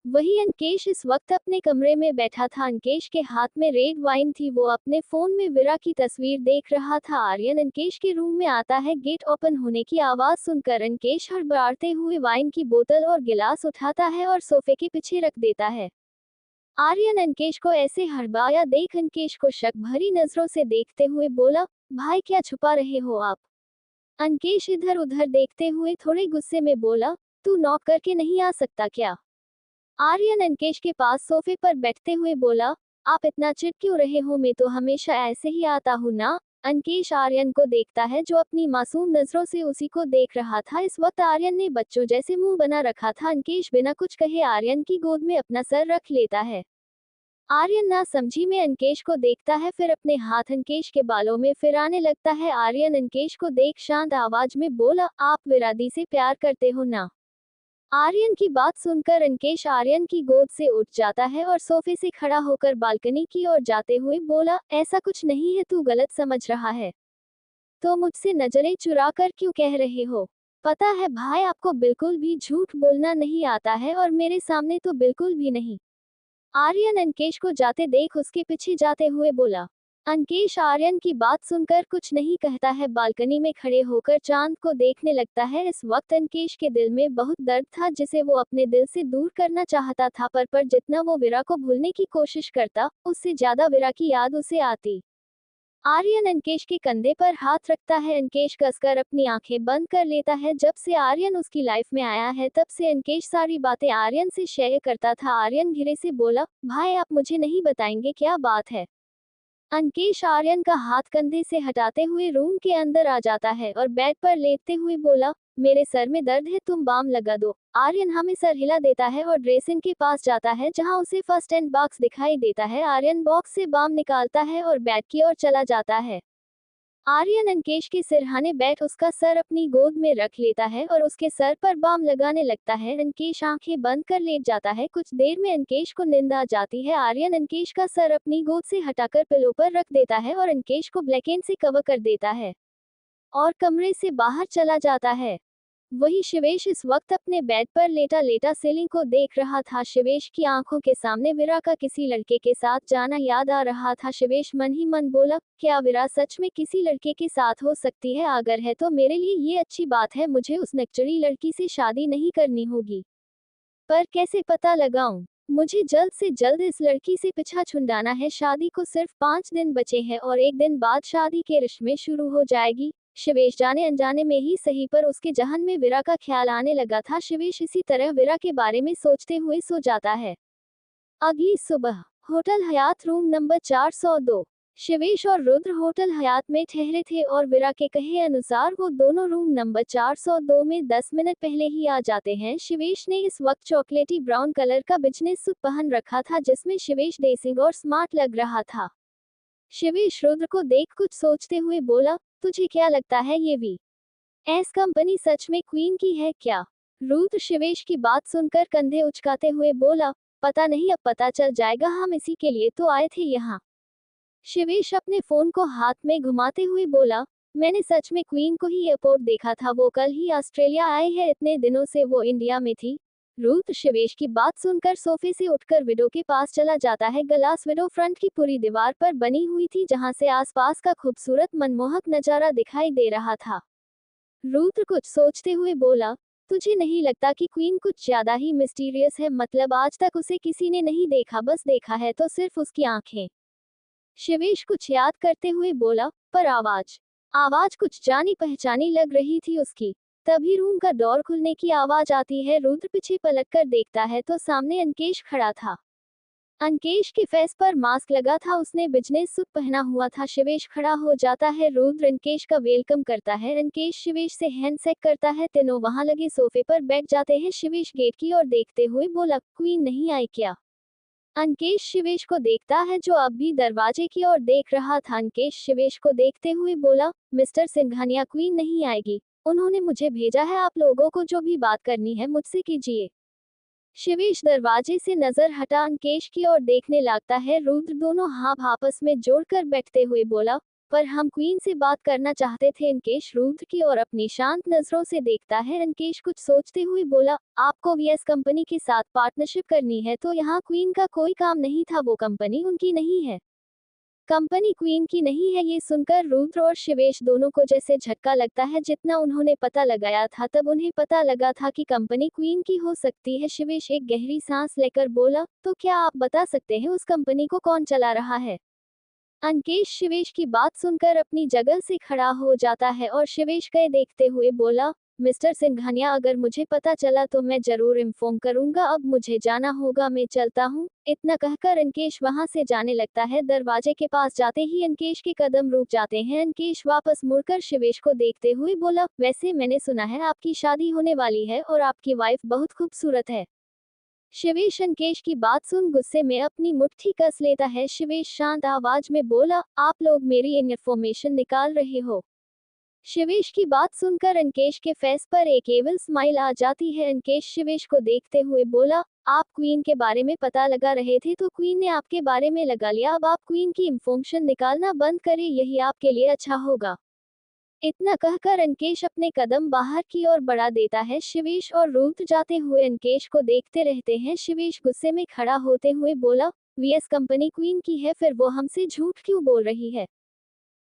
वही अंकेश इस वक्त अपने कमरे में बैठा था। अंकेश के हाथ में रेड वाइन थी। वो अपने फोन में विरा की तस्वीर देख रहा था। आर्यन अंकेश के रूम में आता है। गेट ओपन होने की आवाज सुनकर अंकेश हड़बड़ाते हुए वाइन की बोतल और गिलास उठाता है और सोफे के पीछे रख देता है। आर्यन अंकेश को ऐसे हड़बड़ाया देख अंकेश को शक भरी नजरों से देखते हुए बोला, भाई क्या छुपा रहे हो आप। अंकेश इधर उधर देखते हुए थोड़े गुस्से में बोला, तू नॉक करके नहीं आ सकता क्या। आर्यन अंकेश के पास सोफे पर बैठते हुए बोला, आप इतना चिढ़ क्यों रहे हो, मैं तो हमेशा ऐसे ही आता हूँ ना। अंकेश आर्यन को देखता है जो अपनी मासूम नजरों से उसी को देख रहा था। इस वक्त आर्यन ने बच्चों जैसे मुंह बना रखा था। अंकेश बिना कुछ कहे आर्यन की गोद में अपना सर रख लेता है। आर्यन ना समझी में अंकेश को देखता है, फिर अपने हाथ अंकेश के बालों में फिराने लगता है। आर्यन अंकेश को देख शांत आवाज में बोला, आप विरादी से प्यार करते हो ना। आर्यन की बात सुनकर अंकेश आर्यन की गोद से उठ जाता है और सोफे से खड़ा होकर बालकनी की ओर जाते हुए बोला, ऐसा कुछ नहीं है, तू गलत समझ रहा है। तो मुझसे नजरें चुरा कर क्यों कह रहे हो। पता है भाई, आपको बिल्कुल भी झूठ बोलना नहीं आता है और मेरे सामने तो बिल्कुल भी नहीं। आर्यन अंकेश को जाते देख उसके पीछे जाते हुए बोला। अंकेश आर्यन की बात सुनकर कुछ नहीं कहता है। बालकनी में खड़े होकर चांद को देखने लगता है। इस वक्त अंकेश के दिल में बहुत दर्द था जिसे वो अपने दिल से दूर करना चाहता था, पर जितना वो विरा को भूलने की कोशिश करता, उससे ज्यादा विरा की याद उसे आती। आर्यन अंकेश के कंधे पर हाथ रखता है। अंकेश कसकर अपनी आंखें बंद कर लेता है। जब से आर्यन उसकी लाइफ में आया है तब से अंकेश सारी बातें आर्यन से शेयर करता था। आर्यन धीरे से बोला, भाई आप मुझे नहीं बताएंगे क्या बात है। अंकेश आर्यन का हाथ कंधे से हटाते हुए रूम के अंदर आ जाता है और बेड पर लेटते हुए बोला, मेरे सर में दर्द है, तुम बाम लगा दो। आर्यन हमें सर हिला देता है और ड्रेसिंग के पास जाता है जहां उसे फर्स्ट एड बॉक्स दिखाई देता है। आर्यन बॉक्स से बाम निकालता है और बेड की ओर चला जाता है। आर्यन अंकेश के सिरहाने बैठ उसका सर अपनी गोद में रख लेता है और उसके सर पर बाम लगाने लगता है। अंकेश आंखें बंद कर लेट जाता है। कुछ देर में अंकेश को नींद आ जाती है। आर्यन अंकेश का सर अपनी गोद से हटाकर पिलो पर रख देता है और अंकेश को ब्लैकेट से कवर कर देता है और कमरे से बाहर चला जाता है। वही शिवेश इस वक्त अपने बेड पर लेटा लेटा सीलिंग को देख रहा था। शिवेश की आंखों के सामने विरा का किसी लड़के के साथ जाना याद आ रहा था। शिवेश मन ही मन बोला, क्या विरा सच में किसी लड़के के साथ हो सकती है। अगर है तो मेरे लिए ये अच्छी बात है, मुझे उस नकचड़ी लड़की से शादी नहीं करनी होगी। पर कैसे पता लगाऊं। मुझे जल्द से जल्द इस लड़की से पीछा छुड़ाना है। शादी को सिर्फ 5 दिन बचे हैं और 1 दिन बाद शादी के रस्में शुरू हो जाएगी। शिवेश जाने अनजाने में ही सही पर उसके जहन में विरा का ख्याल आने लगा था। शिवेश इसी तरह विरा के बारे में सोचते हुए सो जाता है। अगली सुबह hotel Hyatt room number 402। Shivesh और रुद्र होटल हयात में ठहरे थे और विरा के कहे अनुसार वो दोनों रूम नंबर 402 में 10 मिनट पहले ही आ जाते हैं। शिवेश ने इस वक्त चॉकलेटी ब्राउन कलर का बिजनेस सूट पहन रखा था जिसमें शिवेश डेसिंग और स्मार्ट लग रहा था। शिवेश रुद्र को देख कुछ सोचते हुए बोला, तुझे क्या लगता है ये वी एस कंपनी सच में क्वीन की है क्या। रुद्र शिवेश की बात सुनकर कंधे उचकाते हुए बोला, पता नहीं, अब पता चल जाएगा, हम इसी के लिए तो आए थे यहाँ। शिवेश अपने फोन को हाथ में घुमाते हुए बोला, मैंने सच में क्वीन को ही एयरपोर्ट देखा था, वो कल ही ऑस्ट्रेलिया आए हैं, इतने दिनों से वो इंडिया में थी। रुद्र शिवेश की बात सुनकर सोफे से उठकर विडो के पास चला जाता है। ग्लास विडो फ्रंट की पूरी दीवार पर बनी हुई थी जहां से आसपास का खूबसूरत मनमोहक नजारा दिखाई दे रहा था। रुद्र कुछ सोचते हुए बोला, तुझे नहीं लगता कि क्वीन कुछ ज्यादा ही मिस्टीरियस है? मतलब आज तक उसे किसी ने नहीं देखा, बस देखा है तो सिर्फ उसकी आंखें। शिवेश कुछ याद करते हुए बोला, पर आवाज आवाज कुछ जानी पहचानी लग रही थी उसकी। तभी रूम का डोर खुलने की आवाज आती है। रुद्र पीछे पलटकर देखता है तो सामने अंकेश खड़ा था। अंकेश के फेस पर मास्क लगा था, उसने बिजनेस सूट पहना हुआ था। शिवेश खड़ा हो जाता है। रुद्र अंकेश का वेलकम करता है। अंकेश शिवेश से हैंडशेक करता है। तीनों वहां लगे सोफे पर बैठ जाते हैं। शिवेश गेट की ओर देखते हुए बोला, क्वीन नहीं आई क्या? अंकेश शिवेश को देखता है जो अब भी दरवाजे की ओर देख रहा था। अंकेश शिवेश को देखते हुए बोला, मिस्टर सिंघानिया, क्वीन नहीं आएगी। उन्होंने मुझे भेजा है, आप लोगों को जो भी बात करनी है मुझसे कीजिए। शिवेश दरवाजे से नजर हटा अंकेश की ओर देखने लगता है। रुद्र दोनों हाथ आपस में जोड़कर बैठते हुए बोला, पर हम क्वीन से बात करना चाहते थे। अंकेश रुद्र की ओर अपनी शांत नजरों से देखता है। अंकेश कुछ सोचते हुए बोला, आपको वीएस कंपनी के साथ पार्टनरशिप करनी है तो यहाँ क्वीन का कोई काम नहीं था, वो कंपनी उनकी नहीं है। कंपनी क्वीन की नहीं है। ये सुनकर रुद्र और शिवेश दोनों को जैसे झटका लगता है। जितना उन्होंने पता लगाया था तब उन्हें पता लगा था कि कंपनी क्वीन की हो सकती है। शिवेश एक गहरी सांस लेकर बोला, तो क्या आप बता सकते हैं उस कंपनी को कौन चला रहा है? अंकेश शिवेश की बात सुनकर अपनी जगह से खड़ा हो जाता है और शिवेश के देखते हुए बोला, मिस्टर सिंघानिया, अगर मुझे पता चला तो मैं जरूर इन्फॉर्म करूंगा। अब मुझे जाना होगा, मैं चलता हूँ। इतना कहकर अंकेश वहां से जाने लगता है। दरवाजे के पास जाते ही अंकेश के कदम रुक जाते हैं। अंकेश वापस मुड़कर शिवेश को देखते हुए बोला, वैसे मैंने सुना है आपकी शादी होने वाली है और आपकी वाइफ बहुत खूबसूरत है। शिवेश अंकेश की बात सुन गुस्से में अपनी मुट्ठी कस लेता है। शिवेश शांत आवाज में बोला, आप लोग मेरी इन्फॉर्मेशन निकाल रहे हो? शिवेश की बात सुनकर अंकेश के फेस पर एक एविल स्माइल आ जाती है। अंकेश शिवेश को देखते हुए बोला, आप क्वीन के बारे में पता लगा रहे थे तो क्वीन ने आपके बारे में लगा लिया। अब आप क्वीन की इन्फॉर्मेशन निकालना बंद करें, यही आपके लिए अच्छा होगा। इतना कहकर अंकेश अपने कदम बाहर की ओर बढ़ा देता है। शिवेश और रुद्र जाते हुए अंकेश को देखते रहते हैं। शिवेश गुस्से में खड़ा होते हुए बोला, वीएस कंपनी क्वीन की है, फिर वो हमसे झूठ क्यों बोल रही है?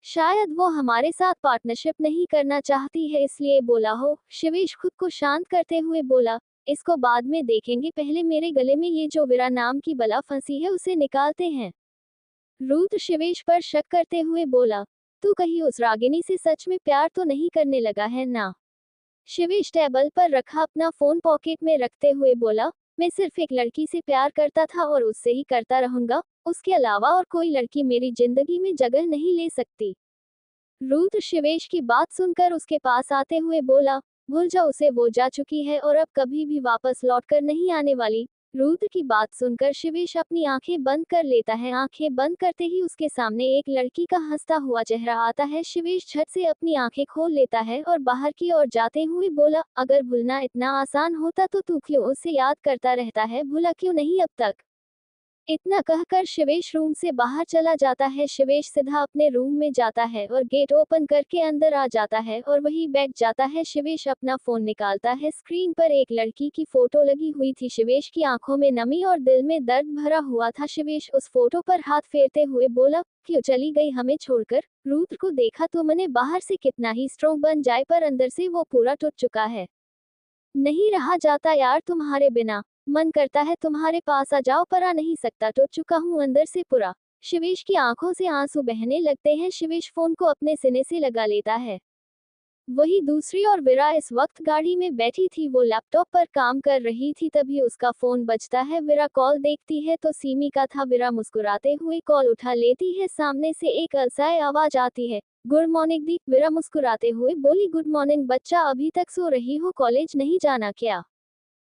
शायद वो हमारे साथ पार्टनरशिप नहीं करना चाहती है इसलिए बोला हो। शिवेश खुद को शांत करते हुए बोला, इसको बाद में देखेंगे, पहले मेरे गले में ये जो वीरा नाम की बला फंसी है उसे निकालते हैं। रुद्र शिवेश पर शक करते हुए बोला, तू कहीं उस रागिनी से सच में प्यार तो नहीं करने लगा है ना? शिवेश टेबल पर रखा अपना फोन पॉकेट में रखते हुए बोला, मैं सिर्फ एक लड़की से प्यार करता था और उससे ही करता रहूंगा। उसके अलावा और कोई लड़की मेरी जिंदगी में जगह नहीं ले सकती। रुद्र शिवेश की बात सुनकर उसके पास आते हुए बोला, भूल जा उसे, वो जा चुकी है और अब कभी भी वापस लौटकर नहीं आने वाली। रुद्र की बात सुनकर शिवेश अपनी आंखें बंद कर लेता है। आंखें बंद करते ही उसके सामने एक लड़की का हंसता हुआ चेहरा आता है। शिवेश झट से अपनी आंखें खोल लेता है और बाहर की ओर जाते हुए बोला, अगर भूलना इतना आसान होता तो तू क्यों उसे याद करता रहता है, भूला क्यों नहीं अब तक? इतना कहकर शिवेश रूम से बाहर चला जाता है। शिवेश सीधा अपने रूम में जाता है और गेट ओपन करके अंदर आ जाता है और वहीं बैठ जाता है। शिवेश अपना फोन निकालता है। स्क्रीन पर एक लड़की की फोटो लगी हुई थी। शिवेश की आंखों में नमी और दिल में दर्द भरा हुआ था। शिवेश उस फोटो पर हाथ फेरते हुए बोला, क्यों चली गई हमें छोड़कर? रुद्र को देखा तो मने बाहर से कितना ही स्ट्रॉन्ग बन जाए पर अंदर से वो पूरा टूट चुका है। नहीं रहा जाता यार तुम्हारे बिना, मन करता है तुम्हारे पास आ जाओ पर आ नहीं सकता, टूट चुका हूँ अंदर से पूरा। शिवेश की आंखों से आंसू बहने लगते हैं। शिवेश फोन को अपने सीने से लगा लेता है। वही दूसरी ओर वीरा इस वक्त गाड़ी में बैठी थी। वो लैपटॉप पर काम कर रही थी। तभी उसका फोन बजता है। वीरा कॉल देखती है तो सीमी का था। वीरा मुस्कुराते हुए कॉल उठा लेती है। सामने से एक अलसाए आवाज आती है, गुड मॉर्निंग दी। वीरा मुस्कुराते हुए बोली, गुड मॉर्निंग बच्चा, अभी तक सो रही हो, कॉलेज नहीं जाना क्या?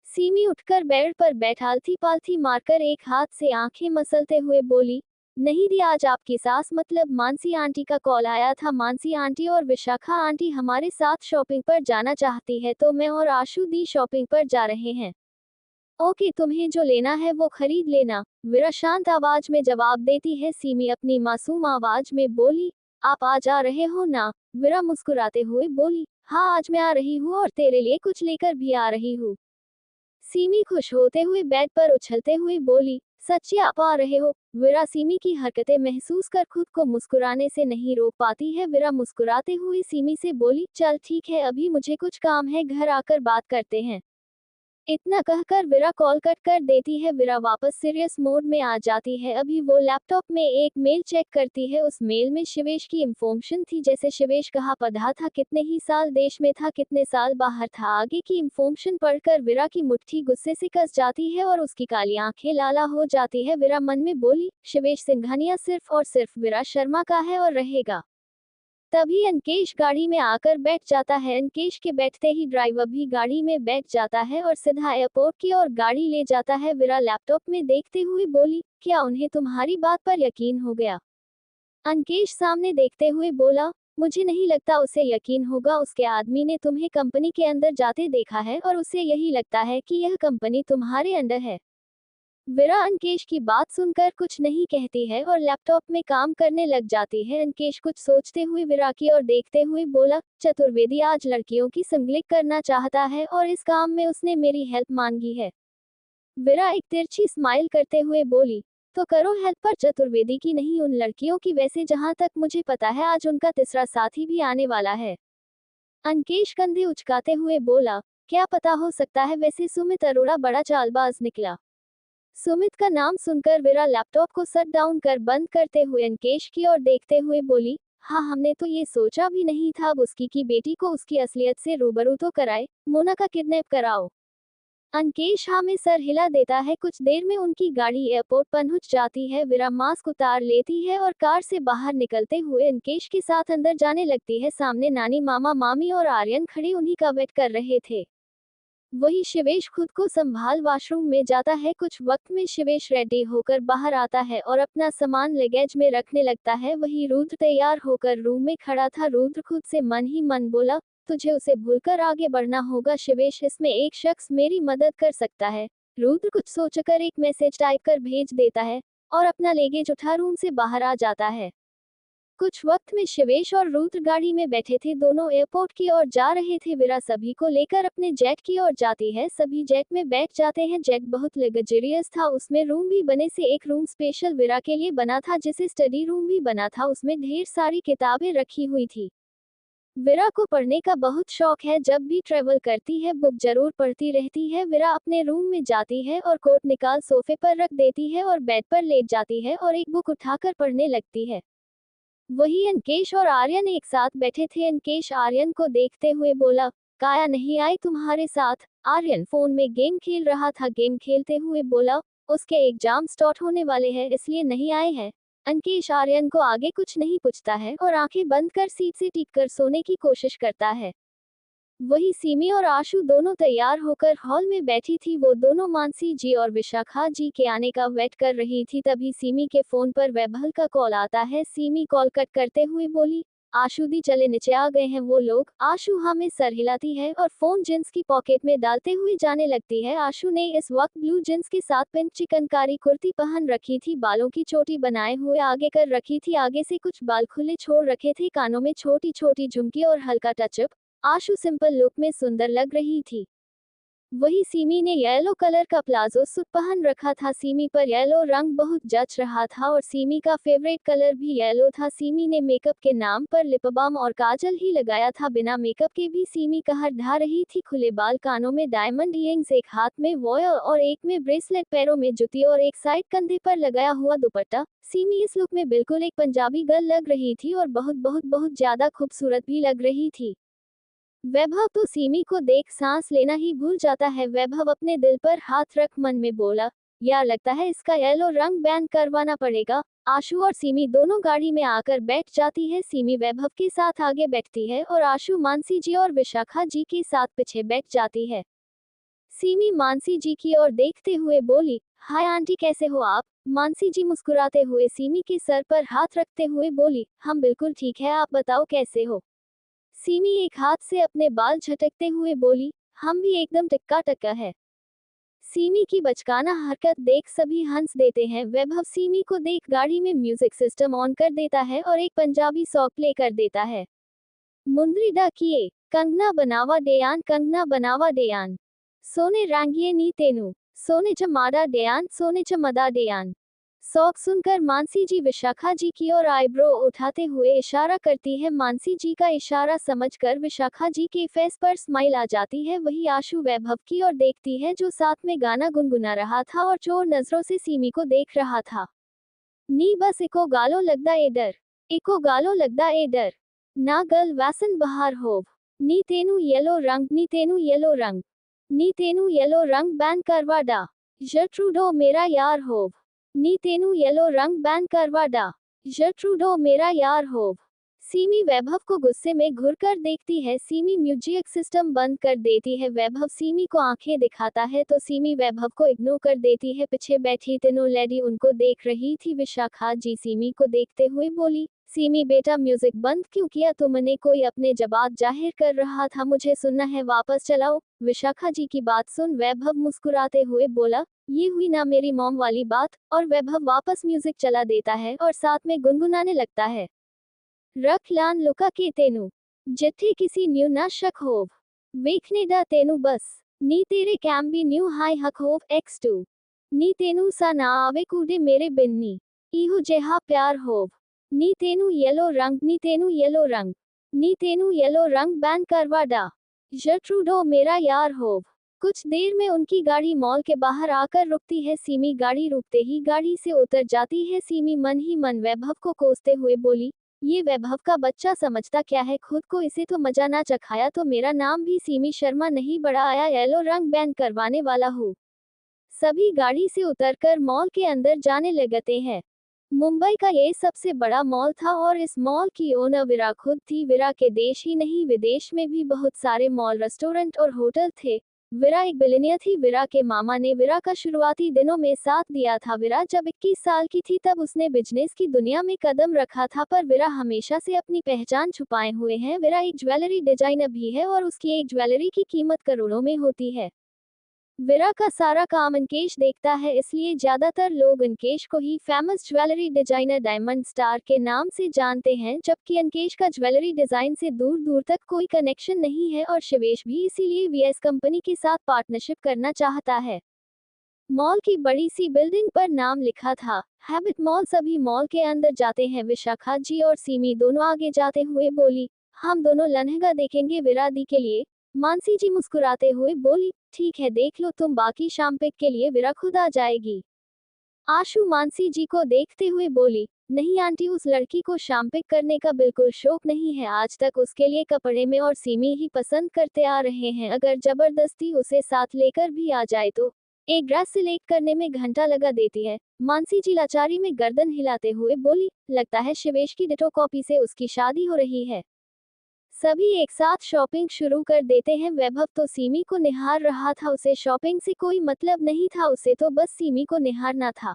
सीमी उठकर बेड पर बैठालती पालथी मारकर एक हाथ से आंखें मसलते हुए बोली, नहीं दी, आज आपकी सास मतलब मानसी आंटी का कॉल आया था। मानसी आंटी और विशाखा आंटी हमारे साथ शॉपिंग पर जाना चाहती है तो मैं और आशु दी शॉपिंग पर जा रहे हैं। ओके, तुम्हें जो लेना है वो खरीद लेना, वीरा शांत आवाज में जवाब देती है। सीमी अपनी मासूम आवाज में बोली, आप आज आ रहे हो ना? वीरा मुस्कुराते हुए बोली, हाँ आज मैं आ रही हूँ और तेरे लिए कुछ लेकर भी आ रही हूँ। सीमी खुश होते हुए बेड पर उछलते हुए बोली, सच्ची आप आ रहे हो। विरा सिमी की हरकतें महसूस कर खुद को मुस्कुराने से नहीं रोक पाती है। विरा मुस्कुराते हुए सिमी से बोली, चल ठीक है, अभी मुझे कुछ काम है, घर आकर बात करते हैं। इतना कहकर विरा कॉल कट कर देती है। विरा वापस सीरियस मोड में आ जाती है। अभी वो लैपटॉप में एक मेल चेक करती है। उस मेल में शिवेश की इंफॉर्मेशन थी, जैसे शिवेश कहाँ पढ़ा था, कितने ही साल देश में था, कितने साल बाहर था। आगे की इंफॉर्मेशन पढ़कर विरा की मुट्ठी गुस्से से कस जाती है और उसकी काली आंखें लाला हो जाती है। विरा मन में बोली, शिवेश सिंघानिया सिर्फ और सिर्फ विरा शर्मा का है और रहेगा। तभी अंकेश गाड़ी में आकर बैठ जाता है। अंकेश के बैठते ही ड्राइवर भी गाड़ी में बैठ जाता है और सीधा एयरपोर्ट की ओर गाड़ी ले जाता है। विरा लैपटॉप में देखते हुए बोली, क्या उन्हें तुम्हारी बात पर यकीन हो गया? अंकेश सामने देखते हुए बोला, मुझे नहीं लगता उसे यकीन होगा। उसके आदमी ने तुम्हें कंपनी के अंदर जाते देखा है और उसे यही लगता है कि यह कंपनी तुम्हारे अंडर है। विरा अंकेश की बात सुनकर कुछ नहीं कहती है और लैपटॉप में काम करने लग जाती है। अंकेश कुछ सोचते हुए विरा की ओर देखते हुए बोला, चतुर्वेदी आज लड़कियों की संगलिक करना चाहता है और इस काम में उसने मेरी हेल्प मांगी है। विरा एक तिरछी स्माइल करते हुए बोली, तो करो हेल्प, पर चतुर्वेदी की नहीं, उन लड़कियों की। वैसे जहां तक मुझे पता है आज उनका तीसरा साथी भी आने वाला है। अंकेश कंधे उचकाते हुए बोला, क्या पता, हो सकता है। वैसे सुमित अरोड़ा बड़ा चालबाज निकला। सुमित का नाम सुनकर विरा लैपटॉप को शट डाउन कर बंद करते हुए अंकेश की ओर देखते हुए बोली, हाँ, हमने तो ये सोचा भी नहीं था। अब उसकी की बेटी को उसकी असलियत से रूबरू तो कराए, मोना का किडनैप कराओ। अंकेश हाँ में सर हिला देता है। कुछ देर में उनकी गाड़ी एयरपोर्ट पहुंच जाती है। विरा मास्क उतार लेती है और कार से बाहर निकलते हुए अंकेश के साथ अंदर जाने लगती है। सामने नानी, मामा, मामी और आर्यन खड़े उन्हीं का वेट कर रहे थे। वही शिवेश खुद को संभाल वॉशरूम में जाता है। कुछ वक्त में शिवेश रेडी होकर बाहर आता है और अपना सामान लगेज में रखने लगता है। वही रुद्र तैयार होकर रूम में खड़ा था। रुद्र खुद से मन ही मन बोला, तुझे उसे भूलकर आगे बढ़ना होगा शिवेश, इसमें एक शख्स मेरी मदद कर सकता है। रुद्र कुछ सोचकर एक मैसेज टाइप कर भेज देता है और अपना लगेज उठा रूम से बाहर आ जाता है। कुछ वक्त में शिवेश और रुद्र गाड़ी में बैठे थे। दोनों एयरपोर्ट की ओर जा रहे थे। विरा सभी को लेकर अपने जेट की ओर जाती है। सभी जेट में बैठ जाते हैं। जेट बहुत लग्जरियस था। उसमें रूम भी बने से एक रूम स्पेशल विरा के लिए बना था, जिसे स्टडी रूम भी बना था। उसमें ढेर सारी किताबें रखी हुई थी। विरा को पढ़ने का बहुत शौक है। जब भी ट्रेवल करती है बुक जरूर पढ़ती रहती है। विरा अपने रूम में जाती है और कोट निकाल सोफे पर रख देती है और बेड पर लेट जाती है और एक बुक उठाकर पढ़ने लगती है। वही अंकेश और आर्यन एक साथ बैठे थे। अंकेश आर्यन को देखते हुए बोला, काया नहीं आई तुम्हारे साथ? आर्यन फोन में गेम खेल रहा था। गेम खेलते हुए बोला, उसके एग्जाम स्टार्ट होने वाले हैं इसलिए नहीं आए हैं। अंकेश आर्यन को आगे कुछ नहीं पूछता है और आंखें बंद कर सीट से टिक कर सोने की कोशिश करता है। वही सिमी और आशु दोनों तैयार होकर हॉल में बैठी थी। वो दोनों मानसी जी और विशाखा जी के आने का वेट कर रही थी। तभी सिमी के फोन पर वैभव का कॉल आता है। सिमी कॉल कट करते हुए बोली, आशु दी चले नीचे आ गए हैं वो लोग। आशु हमें सर हिलाती है और फोन जींस की पॉकेट में डालते हुए जाने लगती है। आशु ने इस वक्त ब्लू जींस के साथ पिंक चिकनकारी कुर्ती पहन रखी थी। बालों की चोटी बनाए हुए आगे कर रखी थी। आगे से कुछ बाल खुले छोड़ रखे थे। कानों में छोटी छोटी झुमकी और हल्का टचअप। आशु सिंपल लुक में सुंदर लग रही थी। वही सिमी ने येलो कलर का प्लाजो सूट पहन रखा था। सिमी पर येलो रंग बहुत जच रहा था और सिमी का फेवरेट कलर भी येलो था। सिमी ने मेकअप के नाम पर लिप बाम और काजल ही लगाया था। बिना मेकअप के भी सिमी कहर ढा रही थी। खुले बाल, कानों में डायमंड इयरिंग्स, एक हाथ में वॉयल और एक में ब्रेसलेट, पैरों में जूती और एक साइड कंधे पर लगाया हुआ दुपट्टा। सिमी इस लुक में बिल्कुल एक पंजाबी गर्ल लग रही थी और बहुत बहुत बहुत ज्यादा खूबसूरत भी लग रही थी। वैभव तो सिमी को देख सांस लेना ही भूल जाता है। वैभव अपने दिल पर हाथ रख मन में बोला, यार लगता है इसका येलो रंग बैन करवाना पड़ेगा। आशु और सिमी दोनों गाड़ी में आकर बैठ जाती है। सिमी वैभव के साथ आगे बैठती है और आशु मानसी जी और विशाखा जी के साथ पीछे बैठ जाती है। सिमी मानसी जी की ओर देखते हुए बोली, हाय आंटी, कैसे हो आप? मानसी जी मुस्कुराते हुए सिमी के सर पर हाथ रखते हुए बोली, हम बिल्कुल ठीक है, आप बताओ कैसे हो? सिमी एक हाथ से अपने बाल झटकते हुए बोली, हम भी एकदम टिक्का टक्का है। सिमी की बचकाना हरकत देख सभी हंस देते हैं। वैभव सिमी को देख गाड़ी में म्यूजिक सिस्टम ऑन कर देता है और एक पंजाबी सॉन्ग प्ले कर देता है। मुंदरी डा किए कंगना बनावा डेयान, कंगना बनावा डेयान, सोने रंगिए नी तेनू। सोने च मादा डयान, सोने च मदा डयान। शौक सुनकर मानसी जी विशाखा जी की ओर आईब्रो उठाते हुए इशारा करती है। मानसी जी का इशारा समझकर विशाखा जी के फेस पर स्माइल आ जाती है। वही आशु वैभव की ओर देखती है जो साथ में गाना गुनगुना रहा था और चोर नजरों से सीमी को देख रहा था। नी बस इको गालो लगदा ए डर, इको गालो लगदा ए डर, ना गल वैसन बहार होव, नी तेनू येलो रंग, नी तेनू येलो रंग, नी तेनू येलो रंग बैन करवा डा, जर्ट्रूडो मेरा यार होव, नी तेनू येलो रंग बैन करवा डा, जर्ट्रूडो मेरा यार होव। सीमी वैभव को गुस्से में घुरकर देखती है। सीमी म्यूजिक सिस्टम बंद कर देती है। वैभव सीमी को आंखें दिखाता है तो सीमी वैभव को इग्नोर कर देती है। पीछे बैठी तीनों लेडी उनको देख रही थी। विशाखा जी सीमी को देखते हुए बोली, सीमी बेटा म्यूजिक बंद क्यों किया तुमने? कोई अपने जवाब जाहिर कर रहा था, मुझे सुनना है, वापस चलाओ। विशाखा जी की बात सुन वैभव मुस्कुराते हुए बोला, ये हुई ना मेरी मॉम वाली बात। और वैभव वापस म्यूजिक चला देता है और साथ में गुनगुनाने लगता है, रख लान लुका के तेनू, जिथे किसी न्यू ना शक होव, वेखने दा तेनू बस, नी तेरे कैम भी न्यू हाई हक होव x2, नी तेनू सा ना आवे कूडे मेरे बिन्नी, इहु जेहा प्यार होव, नी तेनू येलो रंग, नी तेनू येलो रंग, नी तेनू येलो रंग बैन करवा डा, जर्ट्रूडो मेरा यार होव। कुछ देर में उनकी गाड़ी मॉल के बाहर आकर रुकती है। सीमी गाड़ी रुकते ही गाड़ी से उतर जाती है। सीमी मन ही मन वैभव को कोसते हुए बोली, ये वैभव का बच्चा समझता क्या है खुद को, इसे तो मजा ना चखाया तो मेरा नाम भी सीमी शर्मा नहीं बड़ा आया येलो रंग बैन करवाने वाला हूँ। सभी गाड़ी से उतरकर मॉल के अंदर जाने लगते हैं। मुंबई का ये सबसे बड़ा मॉल था और इस मॉल की ओनर विरा खुद थी। विरा के देश ही नहीं विदेश में भी बहुत सारे मॉल, रेस्टोरेंट और होटल थे। विरा एक बिलियनियर थी। विरा के मामा ने विरा का शुरुआती दिनों में साथ दिया था। विरा जब 21 साल की थी तब उसने बिजनेस की दुनिया में कदम रखा था, पर विरा हमेशा से अपनी पहचान छुपाए हुए हैं। विरा एक ज्वेलरी डिजाइनर भी है और उसकी एक ज्वेलरी की कीमत करोड़ों में होती है। विरा का सारा काम अंकेश देखता है, इसलिए ज्यादातर लोग अंकेश को ही famous jewellery designer diamond star के नाम से जानते हैं, जबकि अंकेश का ज्वेलरी डिजाइन से दूर दूर तक कोई कनेक्शन नहीं है और शिवेश भी इसीलिए वीएस कंपनी के साथ पार्टनरशिप करना चाहता है। मॉल की बड़ी सी बिल्डिंग पर नाम लिखा था हैबिट मॉल। सभी मॉल के अंदर जाते हैं। विशाखा जी और सीमी दोनों आगे जाते हुए बोली, हम दोनों लहंगा देखेंगे विरा दी के लिए। मानसी जी मुस्कुराते हुए बोली, ठीक है देख लो तुम, बाकी शाम पिक के लिए विरा खुद आ जाएगी। आशु मानसी जी को देखते हुए बोली, नहीं आंटी, उस लड़की को शाम पिक करने का बिल्कुल शौक नहीं है, आज तक उसके लिए कपड़े में और सीमी ही पसंद करते आ रहे हैं, अगर जबरदस्ती उसे साथ लेकर भी आ जाए तो एक ड्रेस सिलेक्ट करने में घंटा लगा देती है। मानसी जी लाचारी में गर्दन हिलाते हुए बोली, लगता है शिवेश की डिटो कॉपी से उसकी शादी हो रही है। सभी एक साथ शॉपिंग शुरू कर देते हैं। वैभव तो सीमी को निहार रहा था, उसे शॉपिंग से कोई मतलब नहीं था, उसे तो बस सीमी को निहारना था।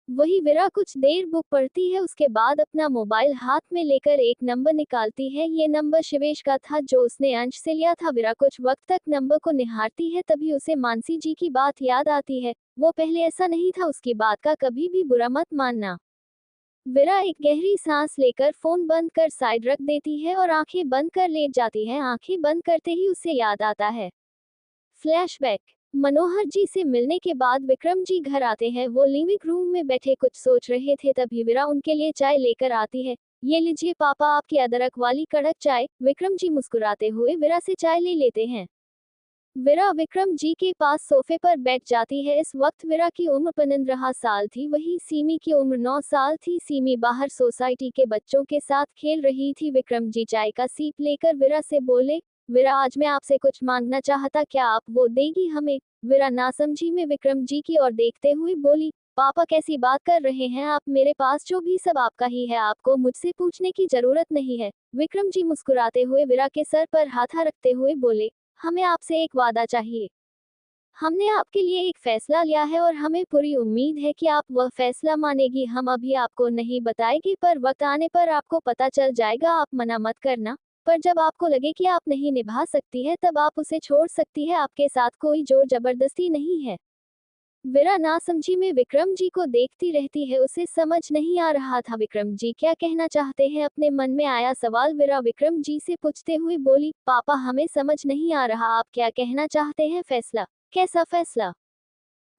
वही विरा कुछ देर बुक पढ़ती है, उसके बाद अपना मोबाइल हाथ में लेकर एक नंबर निकालती है। ये नंबर शिवेश का था जो उसने अंश से लिया था। विरा कुछ वक्त तक नंबर को निहारती है, तभी उसे मानसी जी की बात याद आती है। वो पहले ऐसा नहीं था, उसकी बात का कभी भी बुरा मत मानना। विरा एक गहरी सांस लेकर फोन बंद कर साइड रख देती है और आंखें बंद कर लेट जाती है। आंखें बंद करते ही उसे याद आता है फ्लैशबैक। मनोहर जी से मिलने के बाद विक्रम जी घर आते हैं। वो लिविंग रूम में बैठे कुछ सोच रहे थे, तभी विरा उनके लिए चाय लेकर आती है। ये लीजिए पापा आपकी अदरक वाली कड़क चाय। विक्रम जी मुस्कुराते हुए विरा से चाय ले लेते हैं। विरा विक्रम जी के पास सोफे पर बैठ जाती है। इस वक्त विरा की उम्र 15 साल थी, वही सीमी की उम्र 9 साल थी। सीमी बाहर सोसाइटी के बच्चों के साथ खेल रही थी। विक्रम जी चाय का सीप लेकर विरा से बोले, विरा आज मैं आपसे कुछ मांगना चाहता, क्या आप वो देगी हमें? विरा नासमझी में विक्रम जी की ओर देखते हुए बोली, पापा कैसी बात कर रहे हैं आप, मेरे पास जो भी सब आपका ही है, आपको मुझसे पूछने की जरूरत नहीं है। विक्रम जी मुस्कुराते हुए विरा के सर पर हाथ रखते हुए बोले, हमें आपसे एक वादा चाहिए। हमने आपके लिए एक फैसला लिया है और हमें पूरी उम्मीद है कि आप वह फैसला मानेगी। हम अभी आपको नहीं बताएंगे, पर वक्त आने पर आपको पता चल जाएगा। आप मना मत करना, पर जब आपको लगे कि आप नहीं निभा सकती है तब आप उसे छोड़ सकती है। आपके साथ कोई जोर जबरदस्ती नहीं है। विरा नासमझी में विक्रम जी को देखती रहती है, उसे समझ नहीं आ रहा था विक्रम जी क्या कहना चाहते हैं। अपने मन में आया सवाल विरा विक्रम जी से पूछते हुए बोली, पापा हमें समझ नहीं आ रहा आप क्या कहना चाहते हैं। फैसला? कैसा फैसला?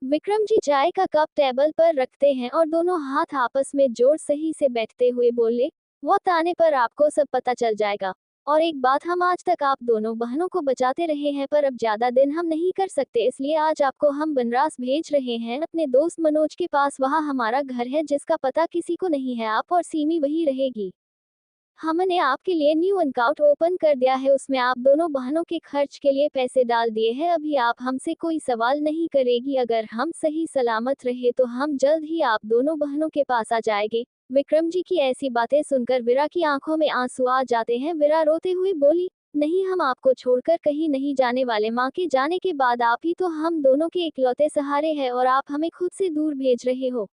विक्रम जी चाय का कप टेबल पर रखते हैं और दोनों हाथ आपस में जोड़ सही से बैठते हुए बोले, वक्त आने पर आपको सब पता चल जाएगा। और एक बात, हम आज तक आप दोनों बहनों को बचाते रहे हैं, पर अब ज्यादा दिन हम नहीं कर सकते, इसलिए आज आपको हम बनरास भेज रहे हैं अपने दोस्त मनोज के पास। वहाँ हमारा घर है जिसका पता किसी को नहीं है, आप और सीमी वही रहेगी। हमने आपके लिए न्यू अकाउंट ओपन कर दिया है, उसमें आप दोनों बहनों के खर्च के लिए पैसे डाल दिए हैं। अभी आप हमसे कोई सवाल नहीं करेगी, अगर हम सही सलामत रहे तो हम जल्द ही आप दोनों बहनों के पास आ जाएंगे। विक्रम जी की ऐसी बातें सुनकर विरा की आंखों में आंसू आ जाते हैं। विरा रोते हुए बोली, नहीं, हम आपको छोड़कर कहीं नहीं जाने वाले। माँ के जाने के बाद आप ही तो हम दोनों के इकलौते सहारे हैं और आप हमें खुद से दूर भेज रहे हो।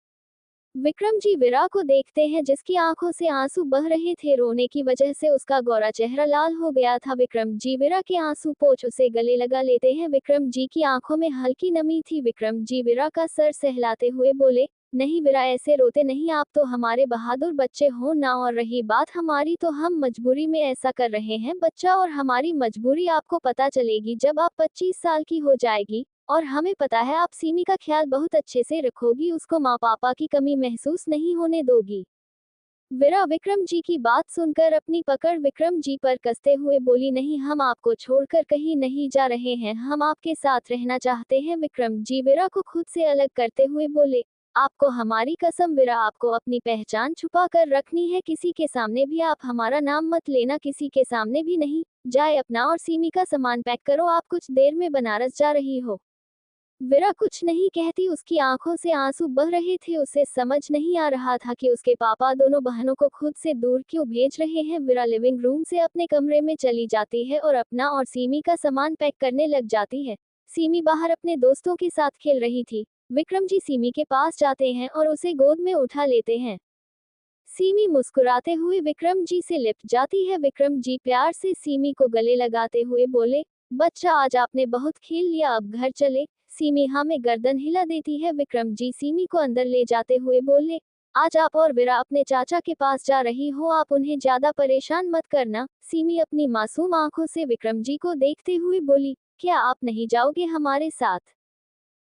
विक्रम जी विरा को देखते हैं जिसकी आंखों से आंसू बह रहे थे, रोने की वजह से उसका गोरा चेहरा लाल हो गया था। विक्रम जी विरा के आंसू पोंछ उसे गले लगा लेते हैं। विक्रम जी की आंखों में हल्की नमी थी। विक्रम जी विरा का सर सहलाते हुए बोले, नहीं विरा, ऐसे रोते नहीं, आप तो हमारे बहादुर बच्चे हो ना, और रही बात हमारी, तो हम मजबूरी में ऐसा कर रहे हैं बच्चा, और हमारी मजबूरी आपको पता चलेगी जब आप 25 साल की हो जाएगी। और हमें पता है आप सीमी का ख्याल बहुत अच्छे से रखोगी, उसको माँ पापा की कमी महसूस नहीं होने दोगी। विरा विक्रम जी की बात सुनकर अपनी पकड़ विक्रम जी पर कसते हुए बोली, नहीं, हम आपको छोड़कर कहीं नहीं जा रहे हैं, हम आपके साथ रहना चाहते हैं। विक्रम जी विरा को खुद से अलग करते हुए बोले, आपको हमारी कसम विरा, आपको अपनी पहचान छुपा कर रखनी है, किसी के सामने भी आप हमारा नाम मत लेना, किसी के सामने भी नहीं। जाए अपना और सीमी का सामान पैक करो, आप कुछ देर में बनारस जा रही हो। विरा कुछ नहीं कहती, उसकी आंखों से आंसू बह रहे थे। उसे समझ नहीं आ रहा था कि उसके पापा दोनों बहनों को खुद से दूर क्यों भेज रहे हैं। विरा लिविंग रूम से अपने कमरे में चली जाती है और अपना और सीमी का सामान पैक करने लग जाती है। सीमी बाहर अपने दोस्तों के साथ खेल रही थी। विक्रम जी सीमी के पास जाते हैं और उसे गोद में उठा लेते हैं। सीमी मुस्कुराते हुए विक्रम जी से लिपट जाती है। विक्रम जी प्यार से सीमी को गले लगाते हुए बोले, बच्चा, आज आपने बहुत खेल लिया, अब घर चले। सीमी हाँ में गर्दन हिला देती है। विक्रम जी सीमी को अंदर ले जाते हुए बोले, आज आप और विरा अपने चाचा के पास जा रही हो, आप उन्हें ज्यादा परेशान मत करना। सीमी अपनी मासूम आंखों से विक्रम जी को देखते हुए बोली, क्या आप नहीं जाओगे हमारे साथ?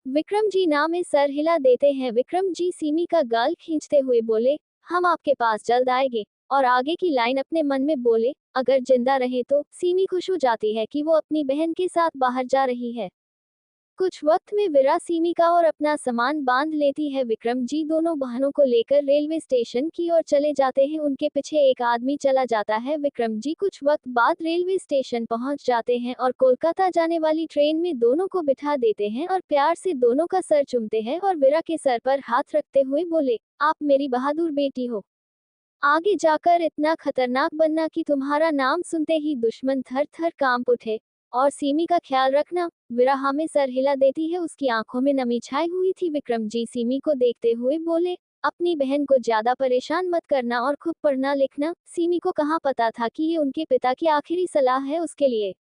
विक्रम जी ना में सर हिला देते हैं। विक्रम जी सीमी का गाल खींचते हुए बोले, हम आपके पास जल्द आएंगे। और आगे की लाइन अपने मन में बोले, अगर जिंदा रहे तो। सीमी खुश हो जाती है कि वो अपनी बहन के साथ बाहर जा रही है। कुछ वक्त में विरा सीमी का और अपना सामान बांध लेती है। विक्रम जी दोनों बहनों को लेकर रेलवे स्टेशन की ओर चले जाते हैं, उनके पीछे एक आदमी चला जाता है। विक्रम जी कुछ वक्त बाद रेलवे स्टेशन पहुंच जाते हैं और कोलकाता जाने वाली ट्रेन में दोनों को बिठा देते हैं और प्यार से दोनों का सर चूमते हैं और विरा के सर पर हाथ रखते हुए बोले, आप मेरी बहादुर बेटी हो, आगे जाकर इतना खतरनाक बनना कि तुम्हारा नाम सुनते ही दुश्मन थर थर कांप उठे। और सीमी का ख्याल रखना। विरा में सर हिला देती है, उसकी आंखों में नमी छाई हुई थी। विक्रम जी सीमी को देखते हुए बोले, अपनी बहन को ज्यादा परेशान मत करना और खूब पढ़ना लिखना। सीमी को कहाँ पता था कि ये उनके पिता की आखिरी सलाह है उसके लिए।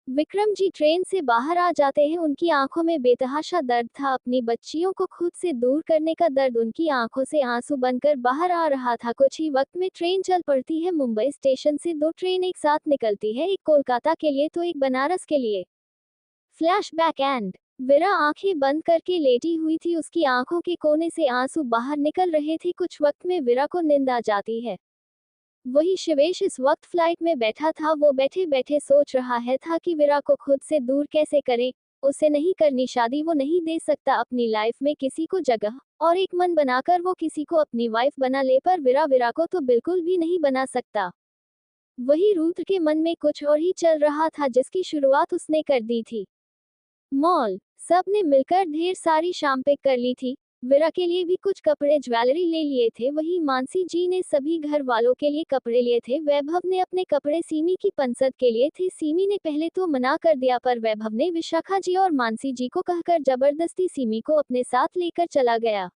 विक्रम जी ट्रेन से बाहर आ जाते हैं, उनकी आंखों में बेतहाशा दर्द था, अपनी बच्चियों को खुद से दूर करने का दर्द उनकी आंखों से आंसू बनकर बाहर आ रहा था। कुछ ही वक्त में ट्रेन चल पड़ती है। मुंबई स्टेशन से दो ट्रेन एक साथ निकलती है, एक कोलकाता के लिए तो एक बनारस के लिए। फ्लैशबैक एंड विरा आंखें बंद करके लेटी हुई थी, उसकी आंखों के कोने से आंसू बाहर निकल रहे थे। कुछ वक्त में विरा को नींद आ जाती है। वही शिवेश इस वक्त फ्लाइट में बैठा था, वो बैठे बैठे सोच रहा है था कि विरा को खुद से दूर कैसे करे। उसे नहीं करनी शादी, वो नहीं दे सकता अपनी लाइफ में किसी को जगह, और एक मन बनाकर वो किसी को अपनी वाइफ बना ले, पर विरा को तो बिल्कुल भी नहीं बना सकता। वही रूथ के मन में कुछ और ही चल रहा था जिसकी शुरुआत उसने कर दी थी। मॉल सब ने मिलकर ढेर सारी शॉपिंग कर ली थी। विरा के लिए भी कुछ कपड़े ज्वेलरी ले लिए थे, वही मानसी जी ने सभी घर वालों के लिए कपड़े लिए थे। वैभव ने अपने कपड़े सीमी की पसंद के लिए थे। सीमी ने पहले तो मना कर दिया, पर वैभव ने विशाखा जी और मानसी जी को कहकर जबरदस्ती सीमी को अपने साथ लेकर चला गया।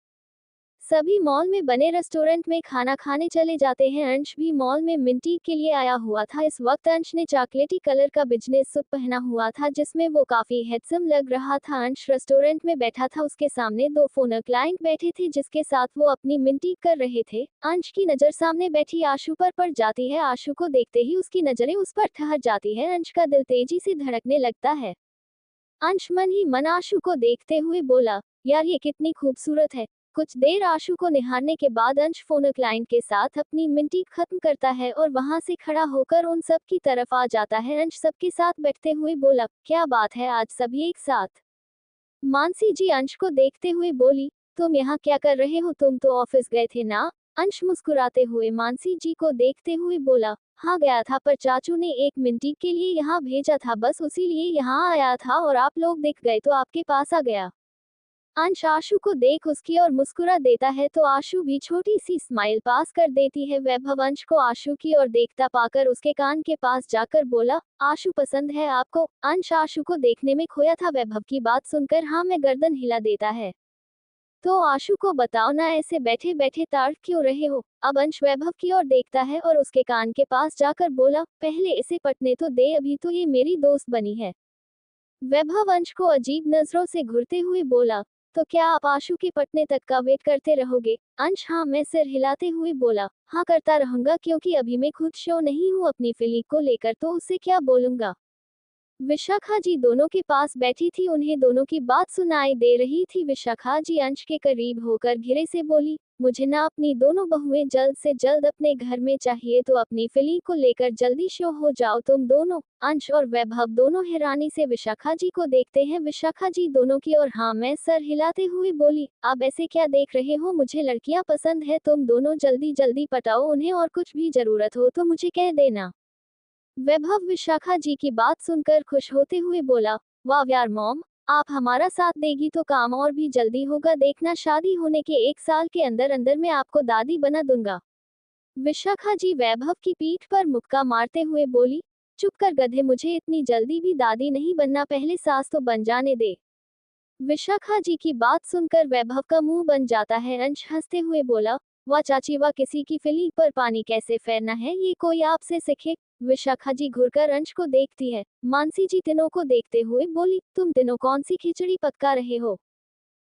सभी मॉल में बने रेस्टोरेंट में खाना खाने चले जाते हैं। अंश भी मॉल में मिंटी के लिए आया हुआ था। इस वक्त अंश ने चॉकलेटी कलर का बिजनेस सूट पहना हुआ था जिसमें वो काफी हैंडसम लग रहा था। अंश रेस्टोरेंट में बैठा था, उसके सामने दो फोनर क्लाइंट बैठे थे जिसके साथ वो अपनी मिंटी कर रहे थे। अंश की नजर सामने बैठी आशु पर पड़ जाती है। आशु को देखते ही उसकी नजरें उस पर ठहर जाती है। अंश का दिल तेजी से धड़कने लगता है। अंश मन ही मन आशु को देखते हुए बोला, यार ये कितनी खूबसूरत है। कुछ देर आशु को निहारने के बाद अंश फोन क्लाइंट के साथ अपनी मिनटी खत्म करता है और वहां से खड़ा होकर उन सब की तरफ आ जाता है। अंश सबके साथ बैठते हुए बोला, क्या बात है आज सभी एक साथ। मानसी जी अंश को देखते हुए बोली, तुम यहाँ क्या कर रहे हो, तुम तो ऑफिस गए थे ना। अंश मुस्कुराते हुए मानसी जी को देखते हुए बोला, हाँ गया था, पर चाचू ने 1 मिनट के लिए यहाँ भेजा था, बस उसी लिए यहाँ आया था और आप लोग दिख गए तो आपके पास आ गया। अंश आशु को देख उसकी और मुस्कुरा देता है तो आशु भी छोटी सी स्माइल पास कर देती है। वैभव अंश को आशु की ओर देखता पाकर उसके कान के पास जाकर बोला, आशु पसंद है आपको। अंश आशु को देखने में खोया था। वैभव की बात सुनकर हाँ में गर्दन हिला देता है। तो आशु को बताओ ना, ऐसे बैठे बैठे ताड़ क्यों रहे हो। अब अंश वैभव की ओर देखता है और उसके कान के पास जाकर बोला, पहले इसे पटने तो दे, अभी तो ये मेरी दोस्त बनी है। वैभव अंश को अजीब नजरों से घूरते हुए बोला, तो क्या आप आशु के पटने तक का वेट करते रहोगे। अंश हाँ में सिर हिलाते हुए बोला, हाँ करता रहूंगा, क्योंकि अभी मैं खुद शो नहीं हूँ अपनी फिल्म को लेकर, तो उससे क्या बोलूंगा। विशाखा जी दोनों के पास बैठी थी, उन्हें दोनों की बात सुनाई दे रही थी। विशाखा जी अंश के करीब होकर धीरे से बोली, मुझे ना अपनी दोनों बहुएं जल्द से जल्द अपने घर में चाहिए, तो अपनी फिल्म को लेकर जल्दी शो हो जाओ तुम दोनों। अंश और वैभव दोनों हैरानी से विशाखा जी को देखते हैं। विशाखा जी दोनों की और हाँ मैं सर हिलाते हुए बोली, अब ऐसे क्या देख रहे हो, मुझे लड़कियां पसंद है, तुम दोनों जल्दी जल्दी पटाओ उन्हें, और कुछ भी जरूरत हो तो मुझे कह देना। वैभव विशाखा जी की बात सुनकर खुश होते हुए बोला, वाह यार मॉम, आप हमारा साथ देगी तो काम और भी जल्दी होगा, देखना शादी होने के 1 साल के अंदर अंदर मैं आपको दादी बना दूंगा। विशाखा जी वैभव की पीठ पर मुक्का मारते हुए बोली, चुप कर गधे, मुझे इतनी जल्दी भी दादी नहीं बनना, पहले सास तो बन जाने दे। विशाखा जी की बात सुनकर वैभव का मुंह बन जाता है। अंश हंसते हुए बोला, वाह चाची वाह, किसी की फिली पर पानी कैसे फेरना है ये कोई आपसे सीखे। विशाखा जी घुरकर अंश को देखती है। मानसी जी तीनों को देखते हुए बोली, तुम तीनों कौन सी खिचड़ी पका रहे हो।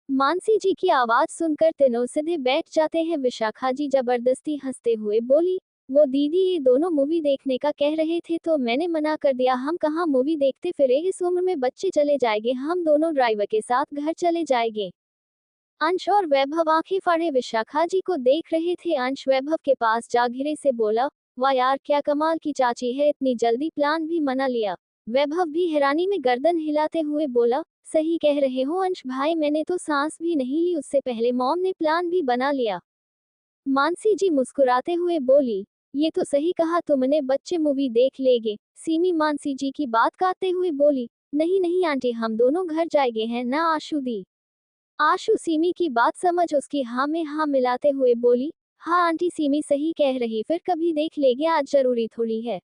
मानसी जी की आवाज सुनकर तीनों सीधे बैठ जाते हैं। विशाखा जी जबरदस्ती हंसते हुए बोली, वो दीदी ये दोनों मूवी देखने का कह रहे थे तो मैंने मना कर दिया, हम कहाँ मूवी देखते फिरे, इस उम्र में बच्चे चले जाएंगे, हम दोनों ड्राइवर के साथ घर चले जाएंगे। अंश और वैभव आंखें फाड़े विशाखा जी को देख रहे थे। अंश वैभव के पास जा घिरे से बोला, वाह यार क्या कमाल की चाची है, इतनी जल्दी प्लान भी मना लिया। वैभव भी हैरानी में गर्दन हिलाते हुए बोला, सही कह रहे हो अंश भाई, मैंने तो सांस भी नहीं ली, उससे पहले मॉम ने प्लान भी बना लिया। मानसी जी मुस्कुराते हुए बोली, ये तो सही कहा तुमने, बच्चे मूवी देख लेंगे। सीमी मानसी जी की बात काटते हुए बोली, नहीं नहीं आंटी, हम दोनों घर जाएंगे हैं ना आशु दी। आशु सीमी की बात समझ उसकी हाँ में हाँ मिलाते हुए बोली, हाँ आंटी सीमी सही कह रही, फिर कभी देख लेंगे, आज जरूरी थोड़ी है।